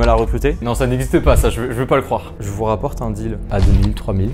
mal à recruter. Non, ça n'existe pas, ça, je veux pas le croire. Je vous rapporte un deal à 2000, 3000.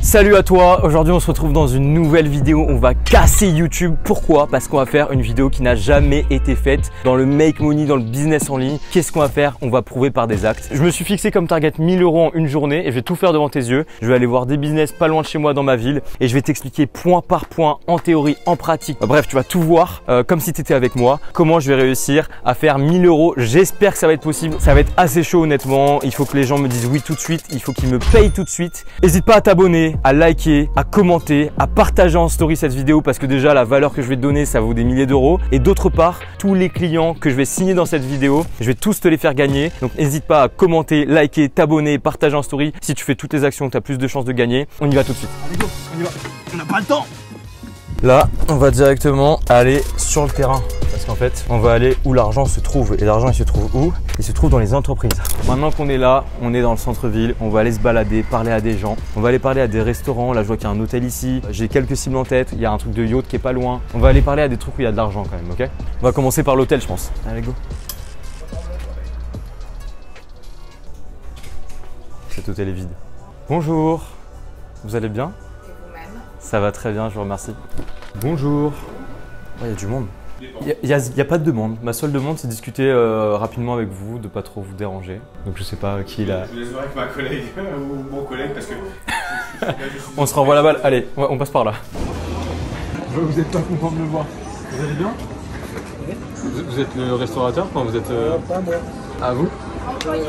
Salut à toi, aujourd'hui on se retrouve dans une nouvelle vidéo, on va casser YouTube. Pourquoi? Parce qu'on va faire une vidéo qui n'a jamais été faite dans le make money, dans le business en ligne. Qu'est-ce qu'on va faire? On va prouver par des actes. Je me suis fixé comme target 1000 € en une journée et je vais tout faire devant tes yeux. Je vais aller voir des business pas loin de chez moi dans ma ville et je vais t'expliquer point par point, en théorie, en pratique. Bref, tu vas tout voir comme si tu étais avec moi, comment je vais réussir à faire 1000 €. J'espère que ça va être possible, ça va être assez chaud honnêtement. Il faut que les gens me disent oui tout de suite, il faut qu'ils me payent tout de suite. N'hésite pas à t'abonner, à liker, à commenter, à partager en story cette vidéo parce que déjà la valeur que je vais te donner ça vaut des milliers d'euros et d'autre part tous les clients que je vais signer dans cette vidéo je vais tous te les faire gagner, donc n'hésite pas à commenter, liker, t'abonner, partager en story. Si tu fais toutes les actions tu as plus de chances de gagner. On y va tout de suite. Allez go, on y va, on n'a pas le temps. Là on va directement aller sur le terrain. Parce qu'en fait, on va aller où l'argent se trouve. Et l'argent, il se trouve où? Il se trouve dans les entreprises. Maintenant qu'on est là, on est dans le centre-ville, on va aller se balader, parler à des gens. On va aller parler à des restaurants. Là, je vois qu'il y a un hôtel ici. J'ai quelques cibles en tête. Il y a un truc de yacht qui est pas loin. On va aller parler à des trucs où il y a de l'argent quand même, ok? On va commencer par l'hôtel, je pense. Allez, go. Cet hôtel est vide. Bonjour. Vous allez bien? Et vous-même? Ça va très bien, je vous remercie. Bonjour. Oh, il y a du monde. Il n'y a pas de demande. Ma seule demande, c'est de discuter rapidement avec vous, de pas trop vous déranger. Donc je sais pas qui est là. Je laisse voir avec ma collègue ou mon collègue parce que. On se renvoie la balle. Allez, on passe par là. Vous êtes pas content de me voir. Vous allez bien? Vous êtes le restaurateur? Enfin, vous êtes. Pas moi. Ah, vous? Employé.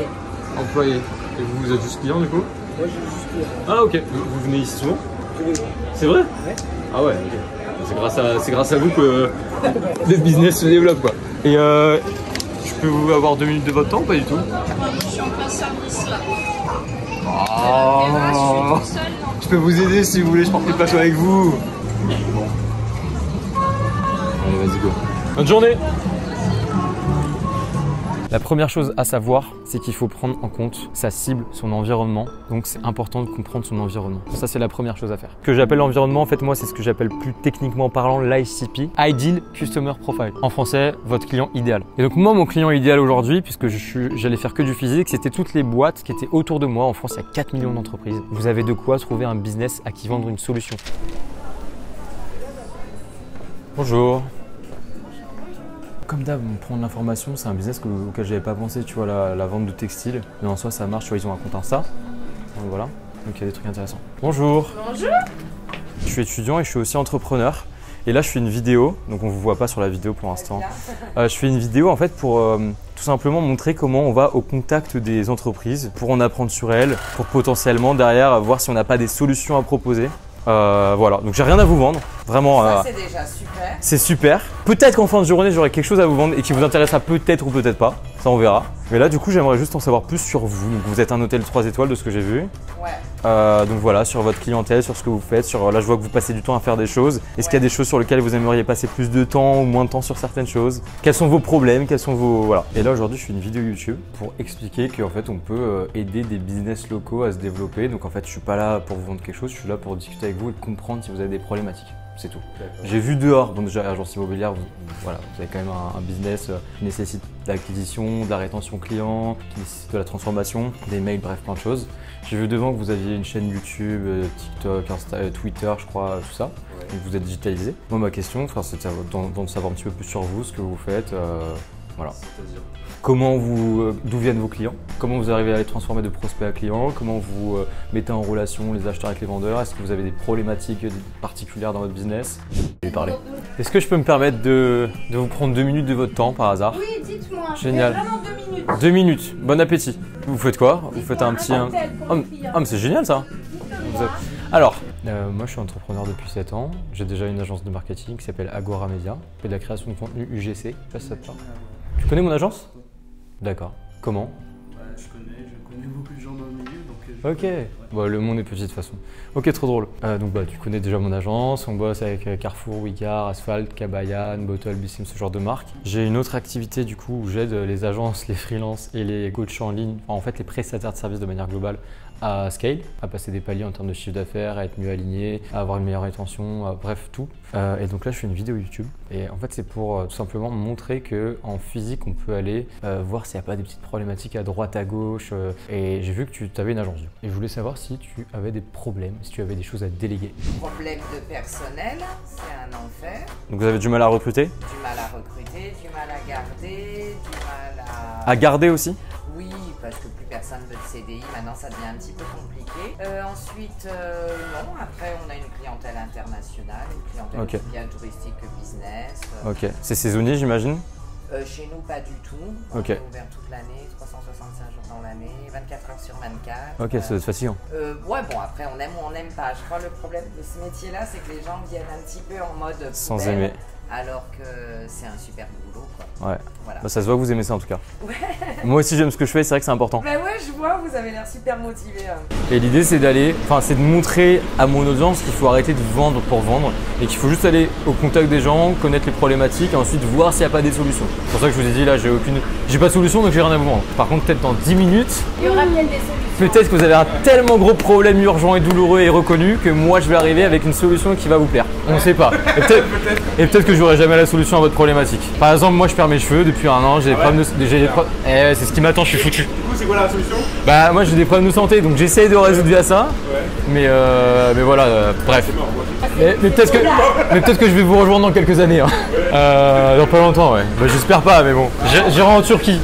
Employé. Et vous êtes juste client du coup? Moi je suis juste client. Ah, ok. Vous venez ici souvent? Tous les jours. C'est vrai? Ouais. Ah, ouais, ok. C'est grâce à vous que le business se développe quoi. Et je peux vous avoir 2 minutes de votre temps ou pas du tout? Je suis en plein service là. Oh, Je suis toute seule. je peux vous aider si vous voulez, je porte le passion avec vous. Bon. Allez, vas-y, go. Bonne journée. La première chose à savoir, c'est qu'il faut prendre en compte sa cible, son environnement. Donc c'est important de comprendre son environnement. Ça, c'est la première chose à faire. Ce que j'appelle l'environnement, en fait, moi, c'est ce que j'appelle plus techniquement parlant l'ICP, Ideal Customer Profile. En français, votre client idéal. Et donc moi, mon client idéal aujourd'hui, puisque j'allais faire que du physique, c'était toutes les boîtes qui étaient autour de moi. En France, il y a 4 millions d'entreprises. Vous avez de quoi trouver un business à qui vendre une solution. Bonjour. Comme d'hab, prendre l'information, c'est un business auquel j'avais pas pensé, tu vois, la vente de textiles. Mais en soi, ça marche, tu vois, ils ont un compte Insta. Donc voilà, donc il y a des trucs intéressants. Bonjour. Bonjour. Je suis étudiant et je suis aussi entrepreneur. Et là, je fais une vidéo, donc on ne vous voit pas sur la vidéo pour l'instant. Je fais une vidéo en fait pour tout simplement montrer comment on va au contact des entreprises, pour en apprendre sur elles, pour potentiellement derrière voir si on n'a pas des solutions à proposer. Voilà, donc j'ai rien à vous vendre, vraiment. Ça c'est déjà super. C'est super. Peut-être qu'en fin de journée, j'aurai quelque chose à vous vendre et qui vous intéressera peut-être ou peut-être pas. Ça, on verra. Mais là, du coup, j'aimerais juste en savoir plus sur vous. Donc, vous êtes un hôtel 3 étoiles de ce que j'ai vu. Ouais. Donc voilà, sur votre clientèle, sur ce que vous faites. Là, je vois que vous passez du temps à faire des choses. Est-ce qu'il y a des choses sur lesquelles vous aimeriez passer plus de temps ou moins de temps sur certaines choses? Quels sont vos problèmes? Quels sont vos… Voilà. Et là, aujourd'hui, je fais une vidéo YouTube pour expliquer qu'en fait, on peut aider des business locaux à se développer. Donc en fait, je suis pas là pour vous vendre quelque chose. Je suis là pour discuter avec vous et comprendre si vous avez des problématiques. C'est tout. J'ai vu dehors, donc déjà agence immobilière, vous avez quand même un business qui nécessite de l'acquisition, de la rétention client, qui nécessite de la transformation, des mails, bref, plein de choses. J'ai vu devant que vous aviez une chaîne YouTube, TikTok, Insta, Twitter, je crois, tout ça. Ouais. Donc vous êtes digitalisé. Moi, ma question, c'est de savoir un petit peu plus sur vous, ce que vous faites. Voilà. C'est-à-dire comment d'où viennent vos clients? Comment vous arrivez à les transformer de prospects à clients? Comment vous mettez en relation les acheteurs avec les vendeurs? Est-ce que vous avez des problématiques particulières dans votre business? Je vais parler. Est-ce que je peux me permettre de vous prendre 2 minutes de votre temps par hasard? Oui, dites-moi. Génial. Vraiment 2 minutes. 2 minutes. Bon appétit. Vous faites quoi? Vous faites un petit… Ah, mais c'est génial ça. Alors, moi je suis entrepreneur depuis 7 ans. J'ai déjà une agence de marketing qui s'appelle Agora Media. Je fais de la création de contenu UGC. Je sais pas si ça te parle. Tu connais mon agence? D'accord. Comment? Je connais beaucoup de gens dans le milieu donc. Ok. Bon, le monde est petit de toute façon. Ok, trop drôle. Donc tu connais déjà mon agence. On bosse avec Carrefour, Wicard, Asphalt, Kabayan, Bottle, Bissim, ce genre de marques. J'ai une autre activité du coup où j'aide les agences, les freelances et les coachs en ligne, en fait les prestataires de services de manière globale, à scale, à passer des paliers en termes de chiffre d'affaires, à être mieux aligné, à avoir une meilleure rétention, bref tout. Et donc là je fais une vidéo YouTube et en fait c'est pour tout simplement montrer que en physique on peut aller voir s'il n'y a pas des petites problématiques à droite, à gauche. Et j'ai vu que tu avais une agence Dior. Et je voulais savoir si tu avais des problèmes, si tu avais des choses à déléguer. Problème de personnel, c'est un enfer. Donc vous avez du mal à recruter? Du mal à recruter, du mal à garder, du mal à... À garder aussi? Oui, parce que plus personne veut de CDI, maintenant ça devient un petit peu compliqué. Ensuite, non, après on a une clientèle internationale, une clientèle Ok. aussi bien touristique que business. Ok. C'est saisonnier j'imagine? Chez nous, pas du tout. On Ok. est ouvert toute l'année, 365 jours dans l'année, 24 heures sur 24. Ok, ça doit être fatigant. Ouais, bon, après on aime ou on n'aime pas. Je crois que le problème de ce métier-là, c'est que les gens viennent un petit peu en mode Sans poubelle, aimer. alors que c'est un super boulot, quoi. Ouais. Voilà. Bah, ça se voit que vous aimez ça en tout cas. Ouais. Moi aussi j'aime ce que je fais, c'est vrai que c'est important. Bah ouais, je vois, vous avez l'air super motivé. Et l'idée c'est d'aller, c'est de montrer à mon audience qu'il faut arrêter de vendre pour vendre et qu'il faut juste aller au contact des gens, connaître les problématiques et ensuite voir s'il n'y a pas des solutions. C'est pour ça que je vous ai dit là, j'ai pas de solution donc j'ai rien à vous vendre. Par contre peut-être dans 10 minutes, Il y aura peut-être des solutions. peut-être que vous avez un tellement gros problème urgent et douloureux et reconnu que moi je vais arriver avec une solution qui va vous plaire. On ne sait pas. Et peut-être que j'aurai jamais la solution à votre problématique. Par exemple, moi je perds mes cheveux depuis un an, j'ai des problèmes c'est ce qui m'attend, je suis foutu. Du coup, c'est quoi la solution? Bah moi j'ai des problèmes de santé donc j'essaye de résoudre via ça. Mais voilà, bref. Mais peut-être que je vais vous rejoindre dans quelques années. Hein. Dans pas longtemps, ouais. Bah, j'espère pas, mais bon. J'irai en Turquie.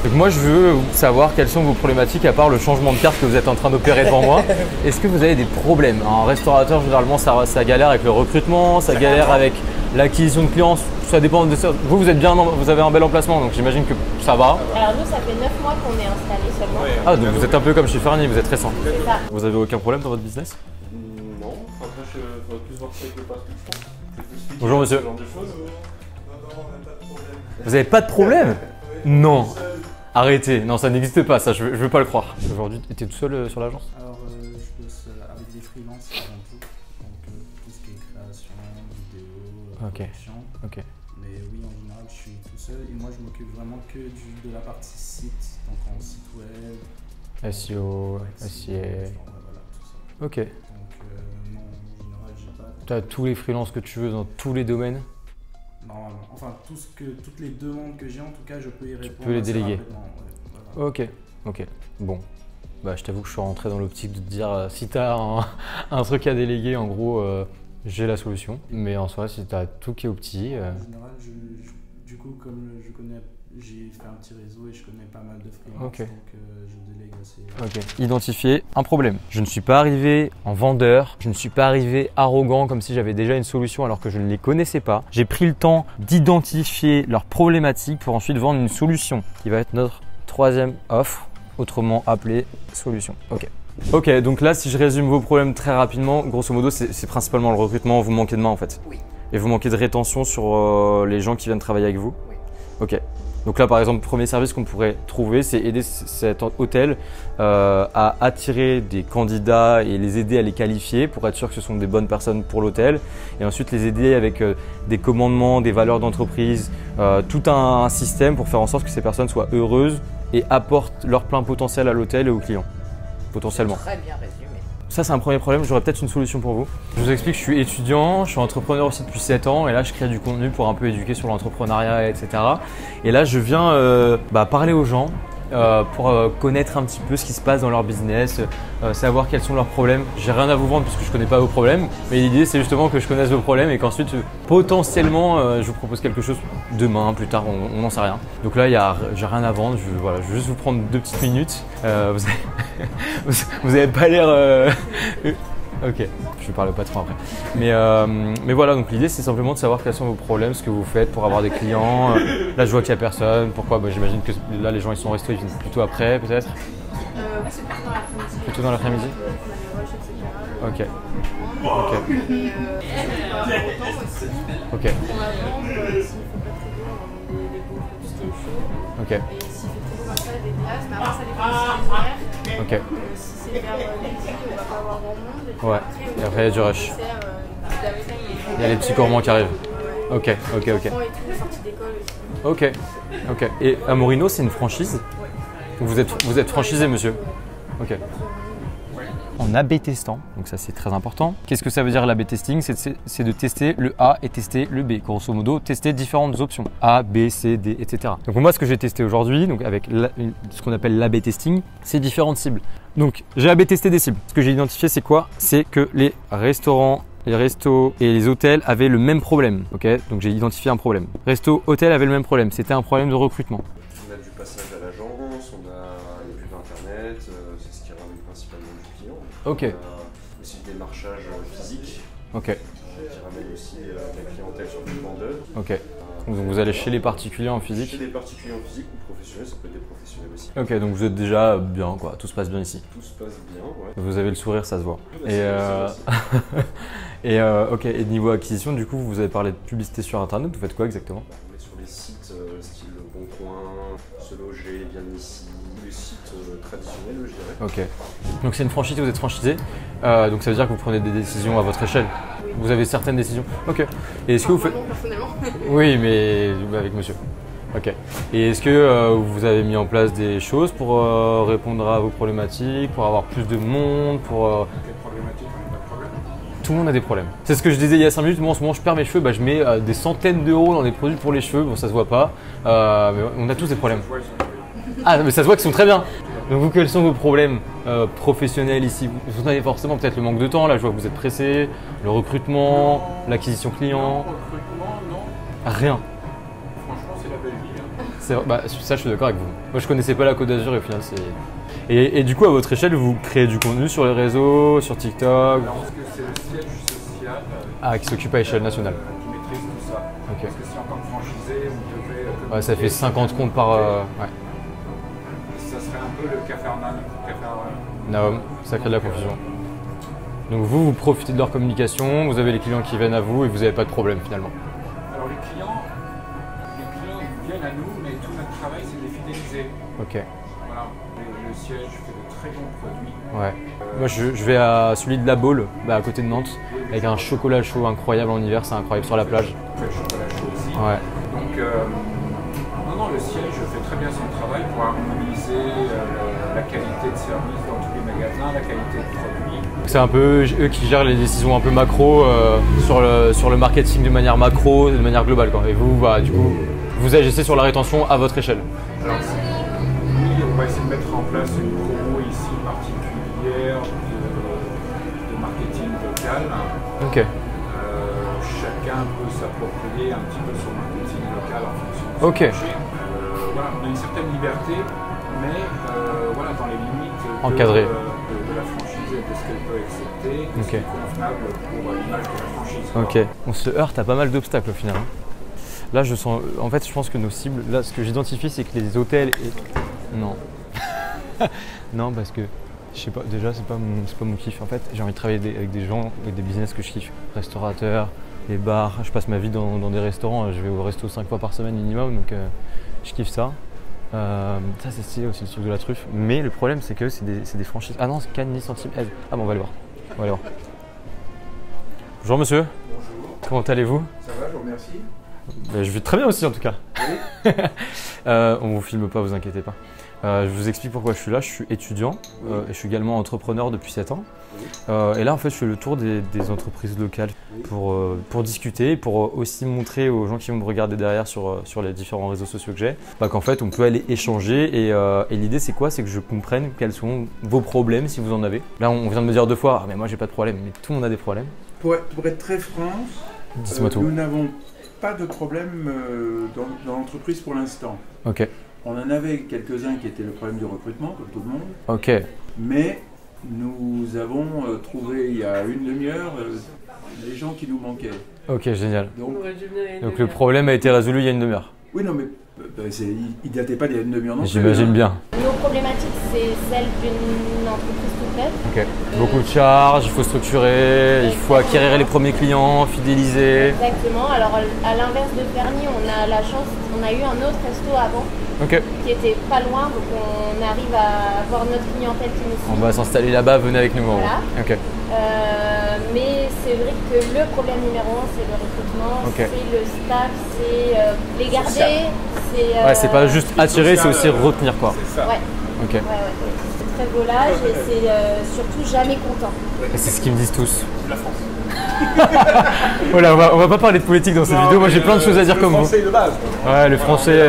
Donc moi je veux savoir quelles sont vos problématiques à part le changement de carte que vous êtes en train d'opérer devant moi. Est-ce que vous avez des problèmes? Un restaurateur généralement ça galère avec le recrutement, ça galère avec l'acquisition de clients, ça dépend de ça. Vous êtes bien, vous avez un bel emplacement donc j'imagine que ça va. Alors nous ça fait 9 mois qu'on est installé seulement. Ah donc vous êtes un peu comme chez Fernie, vous êtes récent. C'est ça. Vous avez aucun problème dans votre business? Non, après je faudrait plus voir ça avec le patron, je pense. Bonjour monsieur. Ce genre de choses. Non, on n'a pas de problème. Vous avez pas de problème? Non. Arrêtez, non ça n'existe pas ça, je veux pas le croire. Aujourd'hui, tu étais tout seul sur l'agence? Alors, je bosse avec des freelances avant tout. Donc, tout ce qui est création, vidéo, Ok. production. Ok. Mais oui, en général, je suis tout seul et moi, je m'occupe vraiment que de la partie site, donc en site web. SEO, SIA. Voilà, tout ça. Ok. Donc, non, en général, j'ai pas. Tu as tous les freelances que tu veux dans tous les domaines? Normalement. Enfin, toutes les demandes que j'ai, en tout cas, je peux y répondre. peux les assez déléguer. rapidement, ouais, voilà. Ok. Bon. Bah je t'avoue que je suis rentré dans l'optique de te dire si tu as un truc à déléguer, en gros, j'ai la solution. Mais en soi, si tu as tout qui est au petit. En général, du coup, comme je connais, j'ai fait un petit réseau et je connais pas mal de freelance, Ok. donc je délègue assez. Ok. Identifier un problème. Je ne suis pas arrivé en vendeur, je ne suis pas arrivé arrogant comme si j'avais déjà une solution alors que je ne les connaissais pas. J'ai pris le temps d'identifier leurs problématiques pour ensuite vendre une solution qui va être notre troisième offre, autrement appelée solution. Ok. Ok, donc là, si je résume vos problèmes très rapidement, grosso modo, c'est principalement le recrutement, vous manquez de main en fait. Oui. Et vous manquez de rétention sur les gens qui viennent travailler avec vous? Oui. Ok. Donc là, par exemple, le premier service qu'on pourrait trouver, c'est aider cet hôtel à attirer des candidats et les aider à les qualifier pour être sûr que ce sont des bonnes personnes pour l'hôtel. Et ensuite, les aider avec des commandements, des valeurs d'entreprise, tout un système pour faire en sorte que ces personnes soient heureuses et apportent leur plein potentiel à l'hôtel et aux clients, potentiellement. Très bien résumé. Ça, c'est un premier problème. J'aurais peut-être une solution pour vous. Je vous explique, je suis étudiant, je suis entrepreneur aussi depuis 7 ans et là, je crée du contenu pour un peu éduquer sur l'entrepreneuriat, etc. Et là, je viens parler aux gens pour connaître un petit peu ce qui se passe dans leur business, savoir quels sont leurs problèmes. J'ai rien à vous vendre parce que je connais pas vos problèmes, mais l'idée, c'est justement que je connaisse vos problèmes et qu'ensuite, potentiellement, je vous propose quelque chose demain, plus tard, on n'en sait rien. Donc là, j'ai rien à vendre. Je vais juste vous prendre 2 petites minutes. Vous avez pas l'air. Ok, je parle pas trop après. Mais voilà, donc l'idée c'est simplement de savoir quels sont vos problèmes, ce que vous faites pour avoir des clients. Là je vois qu'il n'y a personne, pourquoi? J'imagine que là les gens ils sont restés, ils viennent plutôt après peut-être? Oui, c'est plutôt dans l'après-midi. Plutôt dans l'après-midi? On a des rushs, etc. Ok. Et autant aussi, Ok. on va vendre, s'il faut pas très beau, on vend des beaux tout ce qui est chaud. Ok. Et s'il fait très beau, on va des glaces, mais après ça dépend aussi des horaires. Ok. Si c'est vers midi, on va pas avoir grand monde. Et puis Ouais. Et après il y a du rush. Il y a les petits gourmands qui arrivent. Ok. Enfants et tout, sorties d'école aussi. Ok. Et Amorino c'est une franchise? Vous êtes franchisé monsieur? Ok. En A/B testant, donc ça c'est très important. Qu'est-ce que ça veut dire l'A/B testing? C'est de tester le A et tester le B. Grosso modo, tester différentes options. A, B, C, D, etc. Donc moi ce que j'ai testé aujourd'hui, donc avec ce qu'on appelle l'A/B testing, c'est différentes cibles. Donc j'ai A/B testé des cibles. Ce que j'ai identifié c'est quoi? C'est que les restaurants, les restos et les hôtels avaient le même problème. Ok, donc j'ai identifié un problème. Resto, hôtel avaient le même problème. C'était un problème de recrutement. On a du passage à l'agence, il n'y a plus d'internet, c'est ce qui ramène principalement du client. Ok. On a aussi le démarchage physique Ok. qui ramène aussi la clientèle sur des vendeurs. Ok. Donc vous allez chez les particuliers en physique? Chez les particuliers en physique ou professionnels, ça peut être des professionnels aussi. Ok, donc vous êtes déjà bien quoi, tout se passe bien ici. Tout se passe bien, ouais. Vous avez le sourire, ça se voit. Et Ok, et niveau acquisition, du coup, vous avez parlé de publicité sur internet, vous faites quoi exactement? on est sur les sites style Le Bon Coin, Se Loger, Bien Ici, les sites traditionnels, je dirais. Ok. Donc c'est une franchise, vous êtes franchisé, donc ça veut dire que vous prenez des décisions à votre échelle. Vous avez certaines décisions. Ok. Et est-ce que vous faites... Personnellement. Oui, mais avec monsieur. Ok. Et est-ce que vous avez mis en place des choses pour répondre à vos problématiques, pour avoir plus de monde, pour... Quelle problématique? On n'a pas de problème. Tout le monde a des problèmes. C'est ce que je disais il y a 5 minutes. Moi en ce moment je perds mes cheveux, je mets des centaines d'euros dans des produits pour les cheveux. Bon, ça se voit pas, mais on a tous des problèmes. Ouais, ils sont- Ah, mais ça se voit qu'ils sont très bien. Donc vous, quels sont vos problèmes professionnels ici? Vous avez forcément peut-être le manque de temps, là je vois que vous êtes pressé, le recrutement, l'acquisition client. Recrutement, non. Rien. Franchement, c'est la belle vie. Hein. Ça je suis d'accord avec vous. Moi je connaissais pas la Côte d'Azur et au final c'est... Et du coup à votre échelle vous créez du contenu sur les réseaux, sur TikTok, Alors, est-ce que c'est le siège social qui s'occupe à échelle nationale. qui maîtrise tout ça? Ok. Parce que si en tant que franchisé, on devait. Ouais, ça fait 50 comptes par... ouais. Ça serait un peu le Cafarnaum. Naom, ça crée de la confusion. Donc vous profitez de leur communication, vous avez les clients qui viennent à vous et vous n'avez pas de problème finalement. Alors, les clients, ils viennent à nous, mais tout notre travail, c'est de les fidéliser. Ok, Voilà. Le siège fait de très bons produits. ouais. Moi je vais à celui de La Baule, à côté de Nantes, avec un chocolat chaud incroyable en hiver, c'est incroyable sur la plage. On fait le chocolat chaud aussi. Ouais. Donc, non, le siège fait très bien son travail pour harmoniser la qualité de service dans tous les magasins, la qualité de produits. C'est un peu eux qui gèrent les décisions un peu macro sur le marketing de manière macro, de manière globale quoi. Et vous, du coup, vous agissez sur la rétention à votre échelle. Alors, oui, on va essayer de mettre en place une promo ici particulière de marketing local. Ok. Chacun peut s'approprier un petit peu son marketing local en fonction de son Ok. marché. Voilà, on a une certaine liberté, mais voilà, dans les limites Encadré. de la franchise et de ce qu'elle peut accepter, et ce qui est convenable pour l'image de la franchise. Ok. On se heurte à pas mal d'obstacles au final. Là, je sens. En fait, je pense que nos cibles. Là, ce que j'identifie, c'est que les hôtels. Non. Non, parce que. Je sais pas. Déjà, c'est pas mon kiff. En fait, j'ai envie de travailler avec des gens, avec des business que je kiffe. Restaurateurs, les bars. Je passe ma vie dans des restaurants. Je vais au resto 5 fois par semaine minimum, donc je kiffe ça. Ça, c'est stylé aussi le truc de la truffe. Mais le problème, c'est que c'est des franchises. Ah non, c'est Cannes, Centime, Aise. Ah bon, on va aller voir. On va aller voir. Bonjour monsieur. Bonjour, Comment allez-vous? ça va, je vous remercie. Ben, je vais très bien aussi en tout cas. Oui. On vous filme pas, vous inquiétez pas. Je vous explique pourquoi je suis là. Je suis étudiant et je suis également entrepreneur depuis 7 ans. Et là en fait je fais le tour des entreprises locales pour discuter, pour aussi montrer aux gens qui vont me regarder derrière sur les différents réseaux sociaux que j'ai, qu'en fait on peut aller échanger et l'idée c'est quoi? C'est que je comprenne quels sont vos problèmes si vous en avez. Là on vient de me dire 2 fois, ah mais moi j'ai pas de problème, mais tout le monde a des problèmes. Pour être très franc, Dites-moi tout. nous n'avons pas de problème dans l'entreprise pour l'instant. Ok, On en avait quelques-uns qui étaient le problème du recrutement, comme tout le monde, ok, mais nous avons trouvé il y a une demi-heure les gens qui nous manquaient. ok, génial. Donc, On aurait dû venir il y a une Donc le demi-heure. problème a été résolu il y a une demi-heure. oui, non, mais il datait pas d'il y a une demi-heure non plus, J'imagine hein. bien. Nos problématiques, c'est celle d'une entreprise toute neuve. Ok. Beaucoup de charges, il faut structurer, il faut acquérir les premiers clients, fidéliser. Exactement. Alors, à l'inverse de Fernie, on a la chance, on a eu un autre resto avant Ok. qui était pas loin, donc on arrive à avoir notre clientèle qui nous suit. On va s'installer là-bas, venez avec nous en Voilà. gros. Ok. Mais c'est vrai que le problème numéro 1, c'est le recrutement, Ok. c'est le staff, c'est les garder. Ouais, c'est pas juste attirer, c'est aussi retenir quoi. C'est ça. Ouais, Ok. ouais, ouais. très volage et c'est surtout jamais content. Et c'est ce qu'ils me disent tous. La France. Voilà, on va pas parler de politique dans cette vidéo, moi j'ai plein de choses à dire comme vous. Le français de base. Ouais, le français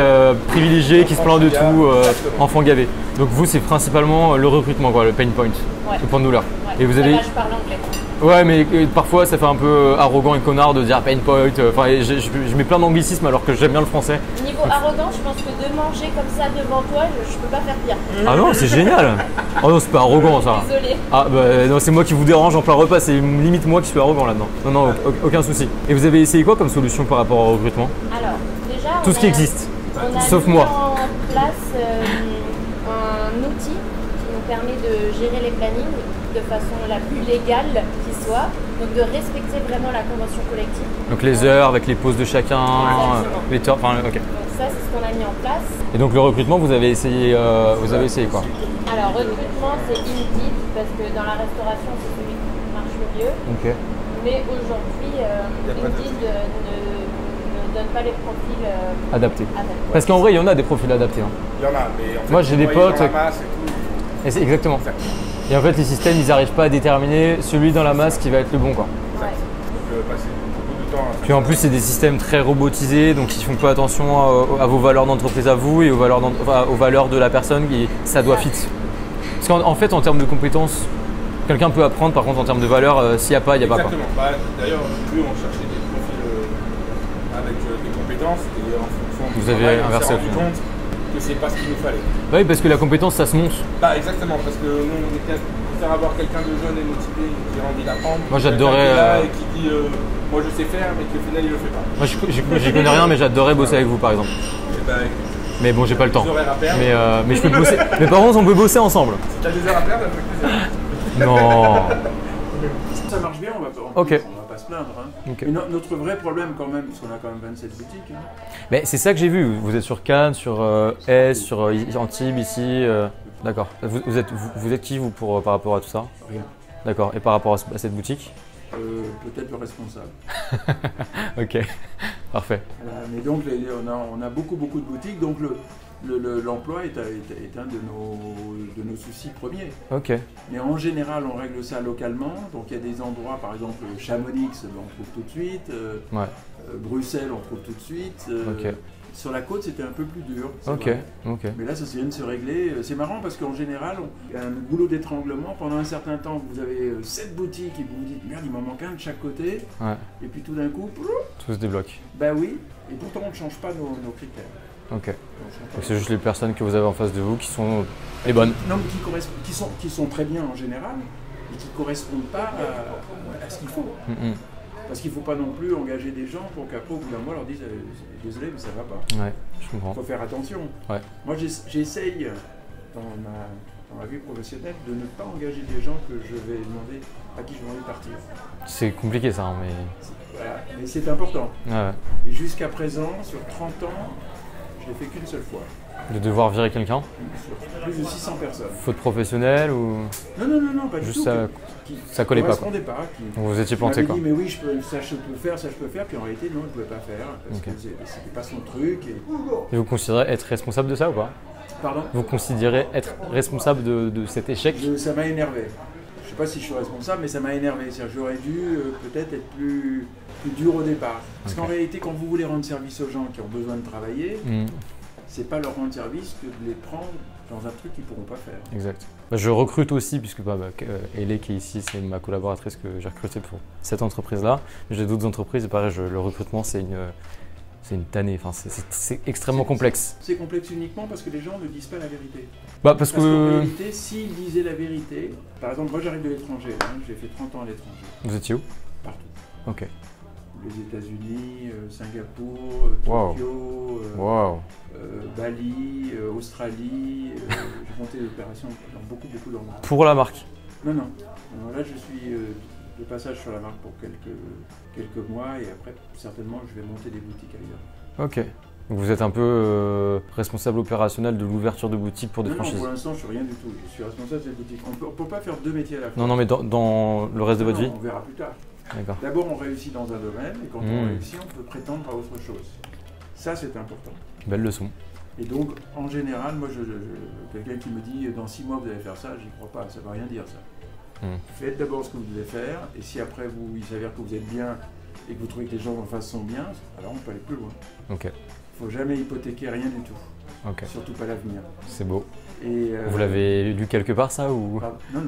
privilégié qui se plaint de tout, enfant gavé. Donc vous c'est principalement le recrutement quoi, le pain point, le point de douleur. Ouais. Et vous avez... Là, je parle anglais. Ouais mais parfois ça fait un peu arrogant et connard de dire pain point, enfin je mets plein d'anglicismes alors que j'aime bien le français. Niveau arrogant, je pense que de manger comme ça devant toi, je peux pas faire pire. Ah non c'est génial. Oh non c'est pas arrogant ça. Désolée. Ah bah non c'est moi qui vous dérange en plein repas, c'est limite moi qui suis arrogant là-dedans. Non non aucun souci. Et vous avez essayé quoi comme solution par rapport au recrutement? Alors, déjà, Tout ce qui existe, on a sauf mis moi. en place un outil qui nous permet de gérer les plannings de façon la plus légale qui soit, donc de respecter vraiment la convention collective. Donc les heures avec les pauses de chacun, Exactement. les heures, enfin ok. Donc ça, c'est ce qu'on a mis en place. Et donc le recrutement vous avez essayé quoi? Alors, recrutement, c'est Indeed, parce que dans la restauration, c'est celui qui marche le mieux. Ok. Mais aujourd'hui, Indeed ne donne pas les profils Adapté. adaptés. Parce qu'en vrai il y en a des profils adaptés. Hein. Il y en a, mais en fait, Moi, j'ai des vous voyez potes- dans la masse et tout. Et c'est exactement. Et en fait les systèmes ils n'arrivent pas à déterminer celui dans la masse qui va être le bon quoi. Ouais. Donc, passer beaucoup de temps à Puis en plus c'est des systèmes très robotisés donc ils font pas attention à vos valeurs d'entreprise à vous et aux valeurs de la personne qui ça doit fit. Parce qu'en fait en termes de compétences, quelqu'un peut apprendre par contre en termes de valeurs s'il n'y a pas, il n'y a pas quoi. Exactement. Bah, d'ailleurs, lui, on cherchait des profils avec des compétences et en fonction du Vous avez travail, on inversé s'est au rendu final. compte que c'est pas ce qu'il nous fallait. Bah oui parce que la compétence ça se monte. Bah exactement, parce que nous, on était faire avoir quelqu'un de jeune et motivé qui a envie d'apprendre. Moi, Quelqu'un j'adorais, qui est là et qui dit moi je sais faire, mais qui au final il le fait pas. Moi j'y connais rien mais j'adorais bosser avec vous par exemple. Et bah écoute, Mais bon j'ai pas le temps. des horaires à perdre. Mais je peux bosser. Mais par contre on peut bosser ensemble. Si t'as des heures à perdre, ça fait plaisir. Non. Ça marche bien, on va Ok. on va pas se plaindre. Hein. Ok. Mais notre vrai problème quand même, parce qu'on a quand même 27 boutiques, hein, Mais c'est ça que j'ai vu. Vous êtes sur Cannes, sur S, sur Antibes ici. D'accord. Vous êtes qui vous par rapport à tout ça? rien. D'accord. Et par rapport à cette boutique? Peut-être le responsable. Ok. Parfait. Voilà, mais donc on a beaucoup de boutiques, donc l'emploi est un de nos soucis premiers. Ok. Mais en général, on règle ça localement. Donc il y a des endroits, par exemple Chamonix, on trouve tout de suite. Ouais. Bruxelles, on trouve tout de suite. Ok. Sur la côte, c'était un peu plus dur. c'est Ok. vrai. Ok. Mais là, ça vient de se régler. C'est marrant parce qu'en général, il y a un goulot d'étranglement. Pendant un certain temps, vous avez 7 boutiques et vous vous dites merde, il m'en manque un de chaque côté. Ouais. Et puis tout d'un coup, Tout se débloque. bah oui. Et pourtant, on ne change pas nos critères. Ok. On change pas. Donc c'est juste les personnes que vous avez en face de vous qui sont les bonnes. Non, mais qui sont très bien en général, et qui ne correspondent pas à ce qu'il faut. Mhm. Parce qu'il ne faut pas non plus engager des gens pour qu'après, au bout d'un mois, leur disent désolé, mais ça ne va pas. Ouais. Je comprends. Il faut faire attention. Ouais. Moi, j'essaye dans ma vie professionnelle de ne pas engager des gens que je vais demander à qui je vais envie de partir. C'est compliqué ça, hein, mais. Voilà. Mais c'est important. Ouais. Et jusqu'à présent, sur 30 ans, je l'ai fait qu'une seule fois. De devoir virer quelqu'un. Sur plus de 600 personnes. Faute professionnelle ou Non, pas du juste tout. ça collait pas quoi. correspondait pas. Vous étiez planté quoi. dit mais oui, ça je peux faire, ça je peux faire, puis en réalité non, je ne pouvais pas faire parce Ok. que c'était pas son truc. Et vous considérez être responsable de ça ou pas? Pardon. Vous considérez être responsable de cet échec? Ça m'a énervé. Je sais pas si je suis responsable, mais ça m'a énervé. C'est-à-dire, j'aurais dû peut-être être plus dur au départ. Parce Ok. qu'en réalité, quand vous voulez rendre service aux gens qui ont besoin de travailler, Mhm. c'est pas leur rendre service que de les prendre dans un truc qu'ils pourront pas faire. Exact. Bah, je recrute aussi, puisque Elé qui est ici, c'est ma collaboratrice que j'ai recrutée pour cette entreprise-là. J'ai d'autres entreprises et pareil, le recrutement, c'est une tannée. Enfin, c'est extrêmement complexe. C'est complexe uniquement parce que les gens ne disent pas la vérité. Bah, parce qu'en que réalité, s'ils disaient la vérité, par exemple, moi j'arrive de l'étranger, hein, j'ai fait 30 ans à l'étranger, vous étiez où? partout. Ok. Les États-Unis, Singapour, Wow. Tokyo, Wow. Bali, Australie. J'ai monté l'opération dans beaucoup d'endroits. Pour la marque. Non. Alors là, je suis de passage sur la marque pour quelques mois et après, certainement, je vais monter des boutiques ailleurs. Ok. Donc vous êtes un peu responsable opérationnel de l'ouverture de boutiques pour des Non, franchises. pour l'instant, je suis rien du tout. Je suis responsable de cette boutique. On peut pas faire deux métiers à la fois. Non, mais dans le reste de votre vie? On verra plus tard. D'accord. D'abord, on réussit dans un domaine et quand Mm. on réussit, on peut prétendre à autre chose. Ça, c'est important. Belle leçon. Et donc, en général, moi, quelqu'un qui me dit dans 6 mois vous allez faire ça, j'y crois pas, ça ne veut rien dire ça. Faites d'abord ce que vous devez faire, et si après il s'avère que vous êtes bien et que vous trouvez que les gens en face sont bien, alors on peut aller plus loin. Ok. Il ne faut jamais hypothéquer rien du tout, surtout pas l'avenir. C'est beau. Et, vous l'avez lu quelque part ça ou... Non.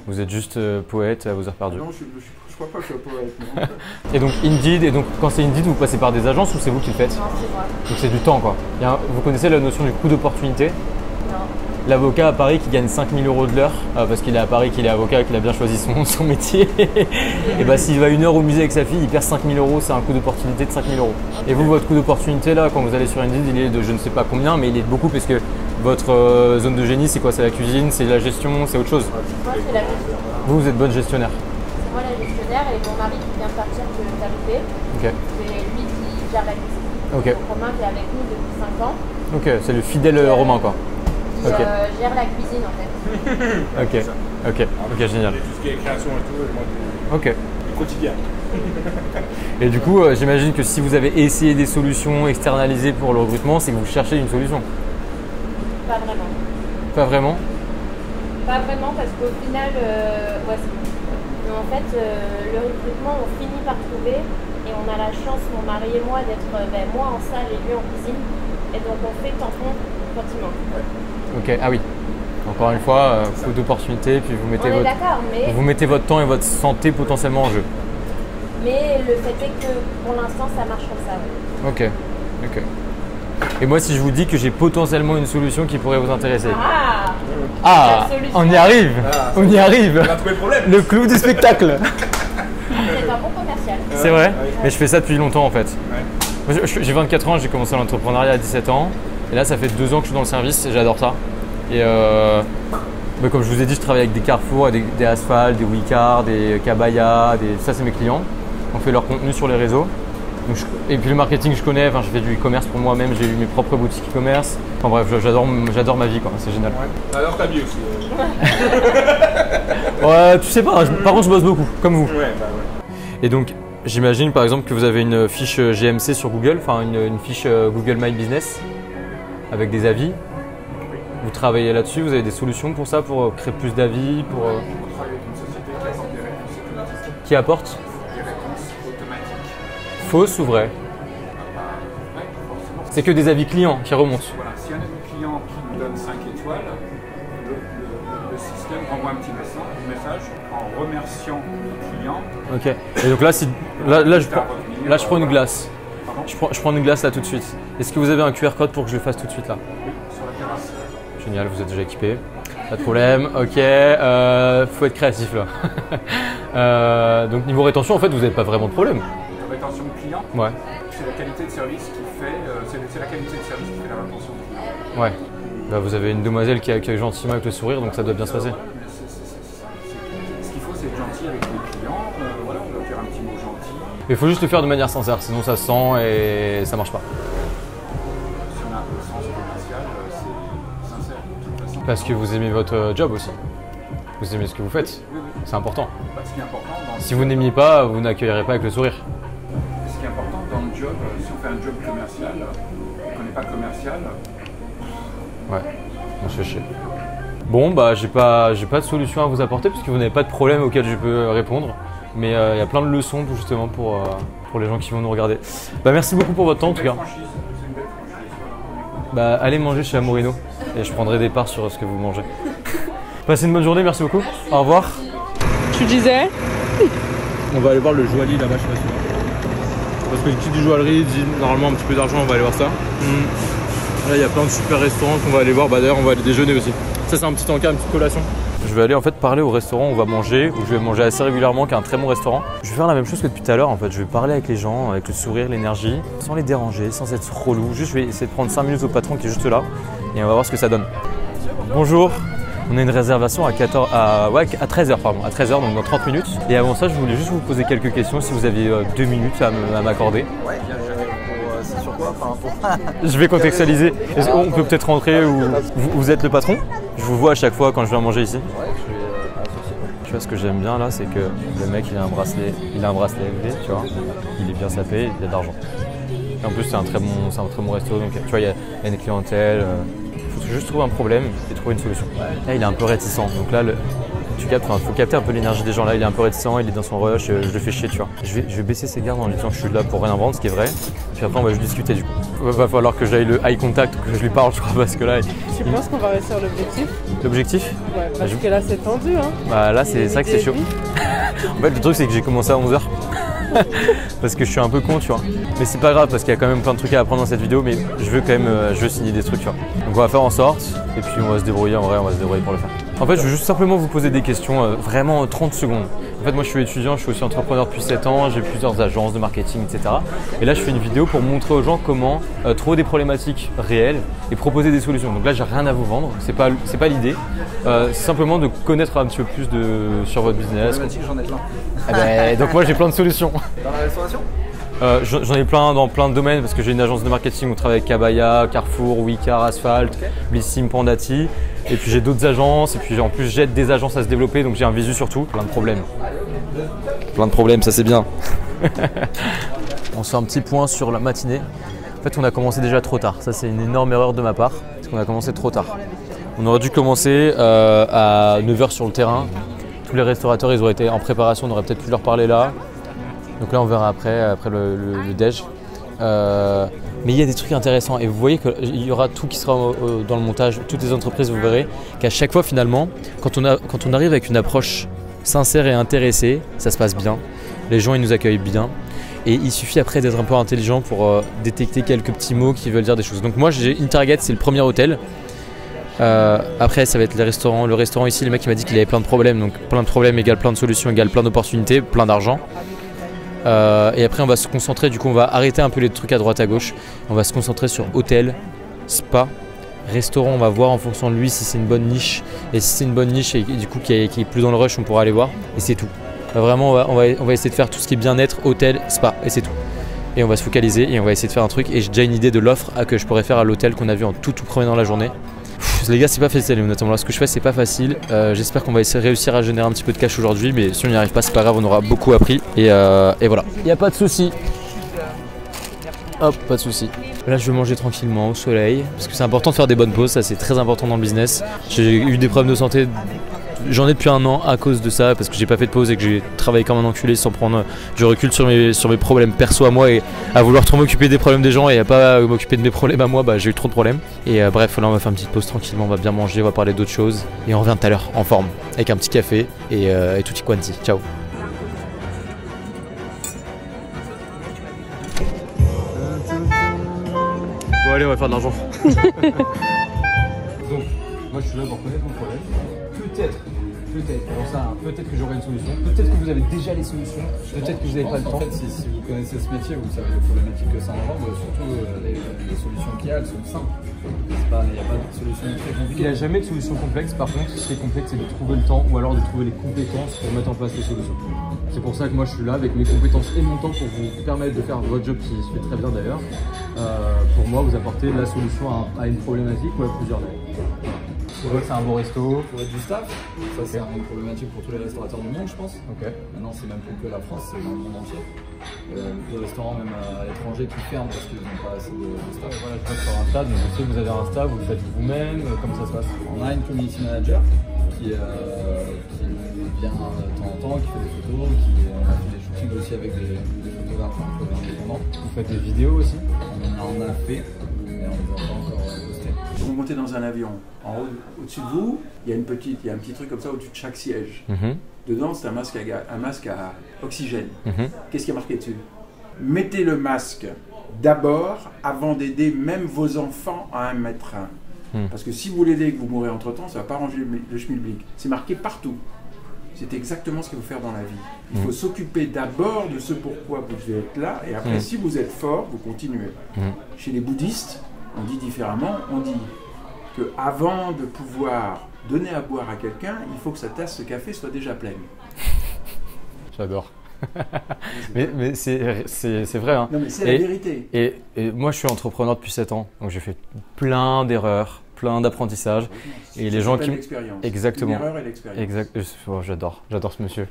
Vous êtes juste poète à vos heures perdues? Non, je crois pas que je sois poète, non. Et donc Indeed, et donc quand c'est Indeed, vous passez par des agences ou c'est vous qui le faites? Non, c'est moi. Donc c'est du temps quoi. Vous connaissez la notion du coût d'opportunité? Non. L'avocat à Paris qui gagne 5 000 € de l'heure, parce qu'il est à Paris, qu'il est avocat, qu'il a bien choisi son métier, et bah s'il va 1 heure au musée avec sa fille, il perd 5 000 €, c'est un coût d'opportunité de 5 000 €. Et vous, votre coût d'opportunité là, quand vous allez sur Indeed, il est de je ne sais pas combien, mais il est de beaucoup parce que votre zone de génie, c'est quoi? C'est la cuisine, c'est la gestion, c'est autre chose? Moi, c'est la gestion. Vous êtes bonne gestionnaire? C'est moi la gestionnaire et mon mari qui vient de partir de Taipei. Ok. C'est lui qui gère la cuisine. Ok. Donc Romain qui est avec nous depuis 5 ans. Ok, c'est le fidèle Romain quoi. Qui gère la cuisine en fait. Ok, génial. Et tout ce qui est création et tout, moi, Ok. du quotidien. Et du coup, j'imagine que si vous avez essayé des solutions externalisées pour le recrutement, c'est que vous cherchez une solution. Pas vraiment. Pas vraiment? Pas vraiment parce qu'au final, mais en fait, le recrutement, on finit par trouver et on a la chance, mon mari et moi, d'être moi en salle et lui en cuisine. Et donc on fait tampon quand il manque. Ok, ah oui. Encore une fois, coût d'opportunité, puis vous mettez votre temps et votre santé potentiellement en jeu. Mais le fait est que pour l'instant, ça marche comme ça. Ouais. Ok. Et moi, si je vous dis que j'ai potentiellement une solution qui pourrait vous intéresser. Ah, on y arrive. On y arrive. On a trouvé le problème. Le clou du spectacle. c'est un bon commercial. C'est vrai, mais je fais ça depuis longtemps en fait. J'ai 24 ans, j'ai commencé l'entrepreneuriat à 17 ans. Et là, ça fait 2 ans que je suis dans le service et j'adore ça. Et comme je vous ai dit, je travaille avec des Carrefour, des Asphalt, des Wicard, des Cabaya, ça c'est mes clients. On fait leur contenu sur les réseaux. Donc et puis le marketing, je connais, je fais du e-commerce pour moi-même, j'ai eu mes propres boutiques e-commerce. Enfin bref, j'adore ma vie, quoi. C'est génial. Alors ta vie aussi. Ouais, tu sais pas, par contre je bosse beaucoup, comme vous. Et donc, j'imagine par exemple que vous avez une fiche GMC sur Google, enfin une fiche Google My Business avec des avis. Vous travaillez là-dessus, vous avez des solutions pour ça, pour créer plus d'avis, pour... On travaille avec une société qui apporte des réponses automatiques. Qui apporte Des réponses automatiques. Fausses ou vraies? Forcément. C'est que des avis clients qui remontent. Voilà, si un ami client qui nous donne 5 étoiles, le système renvoie un petit message en remerciant le client. Ok. Et donc là, je prends une glace. Je prends une glace là tout de suite. Est-ce que vous avez un QR code pour que je le fasse tout de suite là? Oui, sur la terrasse. Génial, vous êtes déjà équipé. Pas de problème. Ok. Faut être créatif là. Donc niveau rétention, en fait, vous n'avez pas vraiment de problème. Rétention de client. Ouais. C'est la qualité de service qui fait, c'est la qualité de service qui fait la rétention de client. Ouais. Bah, vous avez une demoiselle qui accueille gentiment avec le sourire, donc ça doit bien se passer. Voilà, ce qu'il faut, c'est être gentil avec les clients. On doit faire un petit mot gentil. Il faut juste le faire de manière sincère, sinon ça se sent et ça marche pas. Si on a un peu de sens commercial, c'est sincère de toute façon. Parce que vous aimez votre job aussi. Vous aimez ce que vous faites. Oui. C'est important. Ce qui est important dans Si vous n'aimiez pas, vous n'accueillerez pas avec le sourire. Ce qui est important dans le job, si on fait un job commercial et qu'on n'est pas commercial, Ouais, on se fait chier. Bon, bah j'ai pas de solution à vous apporter parce que vous n'avez pas de problème auquel je peux répondre. Mais il y a plein de leçons justement pour les gens qui vont nous regarder. Bah merci beaucoup pour votre temps en tout cas. c'est une belle franchise. Bah allez manger chez Amorino et je prendrai des parts sur ce que vous mangez. Passez une bonne journée, merci beaucoup. Au revoir. Tu disais? On va aller voir le joaillier là-bas, je sais pas si. Parce que qui dit joaillerie dit normalement un petit peu d'argent, on va aller voir ça. Là il y a plein de super restaurants qu'on va aller voir, bah d'ailleurs on va aller déjeuner aussi. Ça c'est un petit encas, une petite collation. Je vais aller en fait parler au restaurant où on va manger, où je vais manger assez régulièrement, qui est un très bon restaurant. Je vais faire la même chose que depuis tout à l'heure en fait, je vais parler avec les gens, avec le sourire, l'énergie, sans les déranger, sans être relou. Juste je vais essayer de prendre 5 minutes au patron qui est juste là et on va voir ce que ça donne. Bonjour. On a une réservation à 13h, pardon, à 13h, donc dans 30 minutes. Et avant ça, je voulais juste vous poser quelques questions si vous aviez 2 minutes à m'accorder. Ouais, bien joué. C'est sur quoi Je vais contextualiser. On peut peut-être rentrer où vous êtes le patron. Je vous vois à chaque fois quand je viens manger ici. Ouais, je suis associé. Tu vois, ce que j'aime bien là, c'est que le mec il a un bracelet élevé, tu vois. Il est bien sapé, il a de l'argent. Et en plus, c'est un très bon resto. Donc, tu vois, il y a une clientèle. Il faut juste trouver un problème et trouver une solution. Là, il est un peu réticent. Donc là, tu captes, il faut capter un peu l'énergie des gens. Là, il est un peu réticent, il est dans son rush, je le fais chier, tu vois. Je vais baisser ses gardes en lui disant que je suis là pour rien vendre, ce qui est vrai. Puis après, on va juste discuter du coup. Il va falloir que j'aille le eye contact, que je lui parle, je crois, parce que là. Tu penses qu'on va réussir l'objectif? L'objectif? Ouais, parce que là, c'est tendu, hein. Bah là, c'est ça que c'est chaud. En fait, le truc, c'est que j'ai commencé à 11h. Parce que je suis un peu con, tu vois. Mais c'est pas grave parce qu'il y a quand même plein de trucs à apprendre dans cette vidéo, mais je veux signer des trucs, tu vois. Donc on va faire en sorte et puis on va se débrouiller, en vrai on va se débrouiller pour le faire. En fait, je veux juste simplement vous poser des questions, vraiment 30 secondes. En fait, moi je suis étudiant, je suis aussi entrepreneur depuis 7 ans, j'ai plusieurs agences de marketing, etc. Et là je fais une vidéo pour montrer aux gens comment trouver des problématiques réelles et proposer des solutions. Donc là j'ai rien à vous vendre, c'est pas l'idée. C'est simplement de connaître un petit peu plus sur votre business. J'en ai plein. Eh ben, donc moi j'ai plein de solutions. Dans la restauration? J'en ai plein dans plein de domaines parce que j'ai une agence de marketing où on travaille avec Kabaya, Carrefour, Wicar, Asphalt, Blissim, Pandati. Et puis j'ai d'autres agences et puis en plus j'aide des agences à se développer donc j'ai un visu sur tout. Plein de problèmes. Plein de problèmes, ça c'est bien. On se fait un petit point sur la matinée. En fait on a commencé déjà trop tard. Ça c'est une énorme erreur de ma part parce qu'on a commencé trop tard. On aurait dû commencer à 9h sur le terrain. Tous les restaurateurs ils auraient été en préparation, on aurait peut-être pu leur parler là. Donc là on verra après le déj. Mais il y a des trucs intéressants et vous voyez qu'il y aura tout qui sera dans le montage, toutes les entreprises vous verrez qu'à chaque fois finalement quand on arrive avec une approche sincère et intéressée, ça se passe bien. Les gens ils nous accueillent bien et il suffit après d'être un peu intelligent pour détecter quelques petits mots qui veulent dire des choses. Donc moi j'ai une target, c'est le premier hôtel. Après ça va être les restaurants. Le restaurant ici, le mec il m'a dit qu'il avait plein de problèmes, donc plein de problèmes égale plein de solutions égale plein d'opportunités, plein d'argent. Et après on va se concentrer, du coup on va arrêter un peu les trucs à droite à gauche. On va se concentrer sur hôtel, spa, restaurant, on va voir en fonction de lui si c'est une bonne niche. Et si c'est une bonne niche et du coup qui est plus dans le rush, on pourra aller voir. Et c'est tout. Vraiment on va essayer de faire tout ce qui est bien-être, hôtel, spa et c'est tout. Et on va se focaliser et on va essayer de faire un truc. Et j'ai déjà une idée de l'offre que je pourrais faire à l'hôtel qu'on a vu en tout premier dans la journée. Les gars, c'est pas facile, honnêtement. Là, ce que je fais, c'est pas facile. J'espère qu'on va réussir à générer un petit peu de cash aujourd'hui, mais si on n'y arrive pas, c'est pas grave, on aura beaucoup appris. Et voilà. Il n'y a pas de souci. Hop, pas de souci. Là, je vais manger tranquillement au soleil, parce que c'est important de faire des bonnes pauses. Ça, c'est très important dans le business. J'ai eu des problèmes de santé. J'en ai depuis 1 an à cause de ça, parce que j'ai pas fait de pause et que j'ai travaillé comme un enculé sans prendre du recul sur mes problèmes perso à moi et à vouloir trop m'occuper des problèmes des gens et à pas m'occuper de mes problèmes à moi, bah j'ai eu trop de problèmes. Et bref, là on va faire une petite pause tranquillement, on va bien manger, on va parler d'autres choses et on revient tout à l'heure en forme avec un petit café et tutti quanti. Ciao. Bon allez, on va faire de l'argent. Donc, moi je suis là pour connaître mon problème. Peut-être que j'aurai une solution, peut-être que vous avez déjà les solutions, peut-être que vous n'avez pas le temps. En fait, si vous connaissez ce métier, vous savez les problématiques que ça engendre, surtout les solutions qu'il y a, elles sont simples. Il n'y a pas de solution très compliquée. Il n'y a jamais de solution complexe, par contre, ce qui est complexe, c'est de trouver le temps ou alors de trouver les compétences pour mettre en place les solutions. C'est pour ça que moi je suis là avec mes compétences et mon temps pour vous permettre de faire votre job qui se fait très bien d'ailleurs. Pour moi, vous apporter la solution à une problématique ou à plusieurs. C'est un bon resto. Pour être du staff, ça c'est une problématique pour tous les restaurateurs du monde, je pense. Maintenant, c'est même plus que la France, c'est dans le monde entier. Les restaurants, même à l'étranger, qui ferment parce qu'ils n'ont pas assez de staff. Voilà, je passe sur Insta, donc je sais que vous avez un Insta, vous le faites vous-même, comment ça se passe? On a une community manager qui vient de temps en temps, qui fait des photos, on a fait des shootings aussi avec des photographes un peu indépendants. Vous faites des vidéos aussi? On en a fait, mais on ne les a pas encore postées. Vous montez dans un avion, en haut, au-dessus de vous, il y a un petit truc comme ça au-dessus de chaque siège. Dedans, c'est un masque à oxygène. Qu'est-ce qui est marqué dessus? Mettez le masque d'abord avant d'aider même vos enfants à 1,1 m. Parce que si vous l'aidez et que vous mourrez entre-temps, ça ne va pas ranger le schmilblick. C'est marqué partout. C'est exactement ce qu'il faut faire dans la vie. Il faut s'occuper d'abord de ce pourquoi vous devez être là, et après, si vous êtes fort, vous continuez. Chez les bouddhistes, on dit différemment, on dit qu'avant de pouvoir donner à boire à quelqu'un, il faut que sa tasse de café soit déjà pleine. J'adore. mais c'est vrai. Hein. Non mais c'est la vérité. Et moi je suis entrepreneur depuis 7 ans, donc j'ai fait plein d'erreurs, plein d'apprentissages. Et les gens qui... l'expérience. Exactement. L'erreur et l'expérience. Oh, j'adore ce monsieur.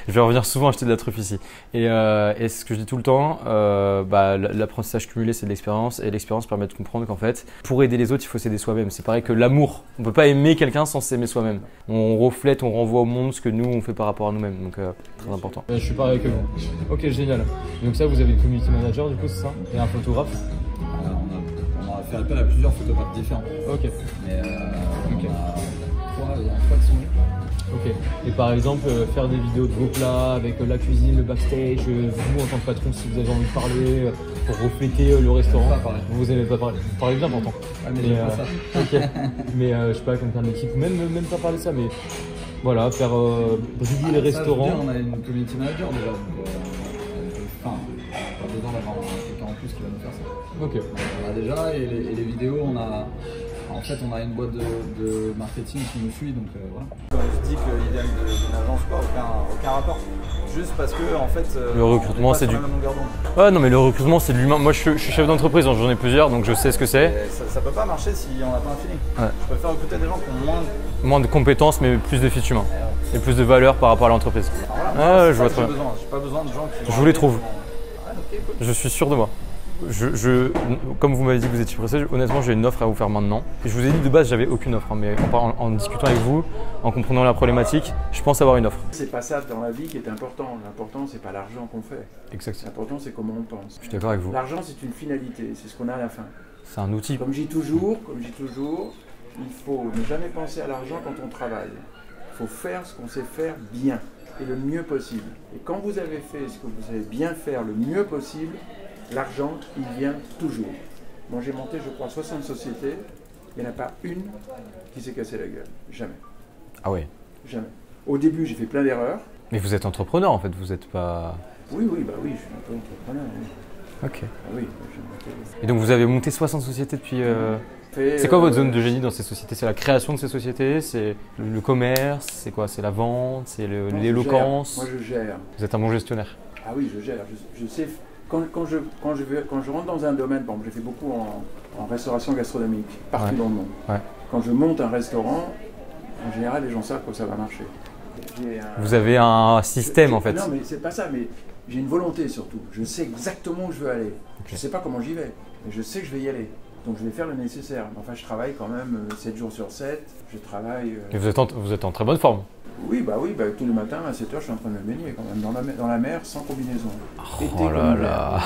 Je vais revenir souvent acheter de la truffe ici. Et ce que je dis tout le temps, l'apprentissage cumulé, c'est de l'expérience. Et l'expérience permet de comprendre qu'en fait, pour aider les autres, il faut s'aider soi-même. C'est pareil que l'amour. On ne peut pas aimer quelqu'un sans s'aimer soi-même. On reflète, on renvoie au monde ce que nous, on fait par rapport à nous-mêmes. Donc, très important. Je suis pareil que vous. Ok, génial. Donc ça, vous avez le community manager, du coup, c'est ça? Et un photographe? On a fait appel à plusieurs photographes différents. Ok. Mais okay. Il y a trois qui sont venus. Ok. Et par exemple, faire des vidéos de vos plats avec la cuisine, le backstage, vous en tant que patron, si vous avez envie de parler, pour refléter le restaurant. Vous n'aimez pas parler. Vous parlez bien pourtant. Ah, mais j'aime pas ça. Ok. Mais je sais pas, quelqu'un de l'équipe, même pas parler de ça, mais voilà, faire briller les restaurants. On a une community manager déjà. Donc, pas besoin d'avoir quelqu'un en plus qui va nous faire ça. Ok. On a déjà, et les vidéos, on a une boîte de marketing qui nous suit, donc voilà. Quand je dis qu'ils viennent d'une agence, quoi, aucun rapport. Juste parce que, en fait, le recrutement, c'est du. Ah non, mais le recrutement, c'est de l'humain. Moi, je suis chef d'entreprise, j'en ai plusieurs, donc je sais ce que c'est. Ça peut pas marcher si on n'a pas un feeling. Ouais. Je préfère recruter des gens qui ont moins de compétences, mais plus de fit humain. Et plus de valeur par rapport à l'entreprise. Voilà, je vois très bien. J'ai pas besoin de gens qui. Je vous les trouve. Je suis sûr de moi. Comme vous m'avez dit que vous étiez pressé, honnêtement, j'ai une offre à vous faire maintenant. Je vous ai dit de base, j'avais aucune offre, hein, mais en discutant avec vous, en comprenant la problématique, je pense avoir une offre. C'est pas ça dans la vie qui est important. L'important, c'est pas l'argent qu'on fait. Exactement. L'important, c'est comment on pense. Je suis d'accord avec vous. L'argent, c'est une finalité, c'est ce qu'on a à la fin. C'est un outil. Comme je dis toujours, il faut ne jamais penser à l'argent quand on travaille. Il faut faire ce qu'on sait faire bien et le mieux possible. Et quand vous avez fait ce que vous savez bien faire le mieux possible, l'argent, il vient toujours. Moi, j'ai monté, je crois, 60 sociétés. Il n'y en a pas une qui s'est cassée la gueule. Jamais. Ah ouais? Jamais. Au début, j'ai fait plein d'erreurs. Mais vous êtes entrepreneur, en fait. Vous n'êtes pas... Oui, je suis un peu entrepreneur. Oui. Ok. Ah oui, j'ai monté... Et donc, vous avez monté 60 sociétés depuis... C'est quoi votre zone de génie dans ces sociétés? C'est la création de ces sociétés? C'est le commerce? C'est quoi? C'est la vente? C'est l'éloquence? Moi, je gère. Vous êtes un bon gestionnaire? Ah oui, je gère. Je sais... Quand je rentre dans un domaine, par exemple, j'ai fait beaucoup en restauration gastronomique, partout dans le monde. Ouais. Quand je monte un restaurant, en général, les gens savent que ça va marcher. Vous avez un système, en fait. Non, mais c'est pas ça, mais j'ai une volonté surtout. Je sais exactement où je veux aller. Okay. Je ne sais pas comment j'y vais, mais je sais que je vais y aller. Donc je vais faire le nécessaire. Enfin, je travaille quand même 7 jours sur 7. Je travaille... Et vous êtes en très bonne forme? Oui, tous les matins à 7h, je suis en train de me baigner quand même, dans la mer, sans combinaison. Oh là là.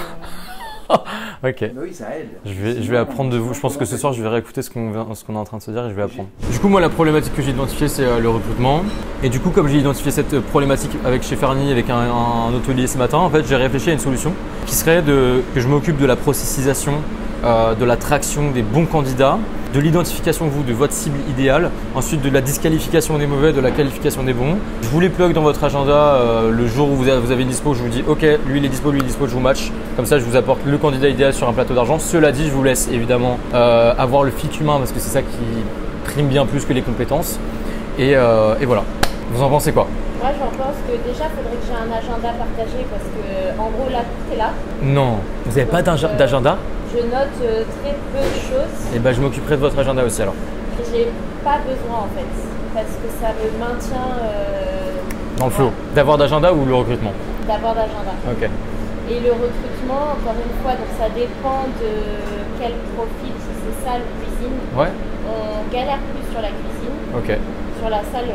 Ok. Mais oui, ça aide. Je vais apprendre de vous. Je pense que ce soir, je vais réécouter ce qu'on est en train de se dire et je vais apprendre. Du coup, moi, la problématique que j'ai identifiée, c'est le recrutement. Et du coup, comme j'ai identifié cette problématique chez Fernie, avec un hôtelier ce matin, en fait, j'ai réfléchi à une solution qui serait que je m'occupe de la processisation, de l'attraction des bons candidats, de l'identification de votre cible idéale, ensuite de la disqualification des mauvais, de la qualification des bons. Je vous les plug dans votre agenda le jour où vous avez une dispo, je vous dis ok, lui il est dispo, je vous match. Comme ça, je vous apporte le candidat idéal sur un plateau d'argent. Cela dit, je vous laisse évidemment avoir le fit humain parce que c'est ça qui prime bien plus que les compétences. Et voilà. Vous en pensez quoi? Moi, j'en pense que déjà, il faudrait que j'ai un agenda partagé parce que, en gros, là, tout est là. Non, vous n'avez pas d'agenda? Je note très peu de choses. Et ben, je m'occuperai de votre agenda aussi alors. J'ai pas besoin en fait, parce que ça me maintient. Dans le flow. D'avoir d'agenda ou le recrutement? D'avoir d'agenda. Ok. Et le recrutement, encore une fois, donc ça dépend de quel profil, si c'est salle ou cuisine. Ouais. On galère plus sur la cuisine. Ok. Sur la salle,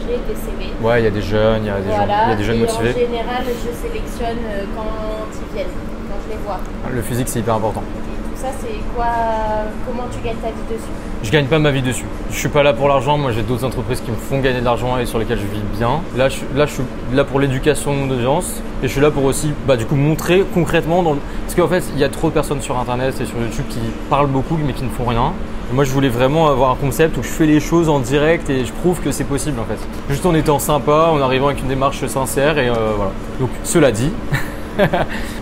j'ai des CV. Ouais, il y a des jeunes, il y a des jeunes motivés. En général, je sélectionne quand ils viennent, quand je les vois. Le physique, c'est hyper important. Et tout ça, c'est quoi? Comment tu gagnes ta vie dessus? Je gagne pas ma vie dessus. Je suis pas là pour l'argent. Moi, j'ai d'autres entreprises qui me font gagner de l'argent et sur lesquelles je vis bien. Là, je suis là pour l'éducation de mon audience et je suis là pour aussi, du coup, montrer concrètement parce qu'en fait, il y a trop de personnes sur Internet et sur YouTube qui parlent beaucoup mais qui ne font rien. Et moi, je voulais vraiment avoir un concept où je fais les choses en direct et je prouve que c'est possible en fait. Juste en étant sympa, en arrivant avec une démarche sincère et voilà. Donc, cela dit.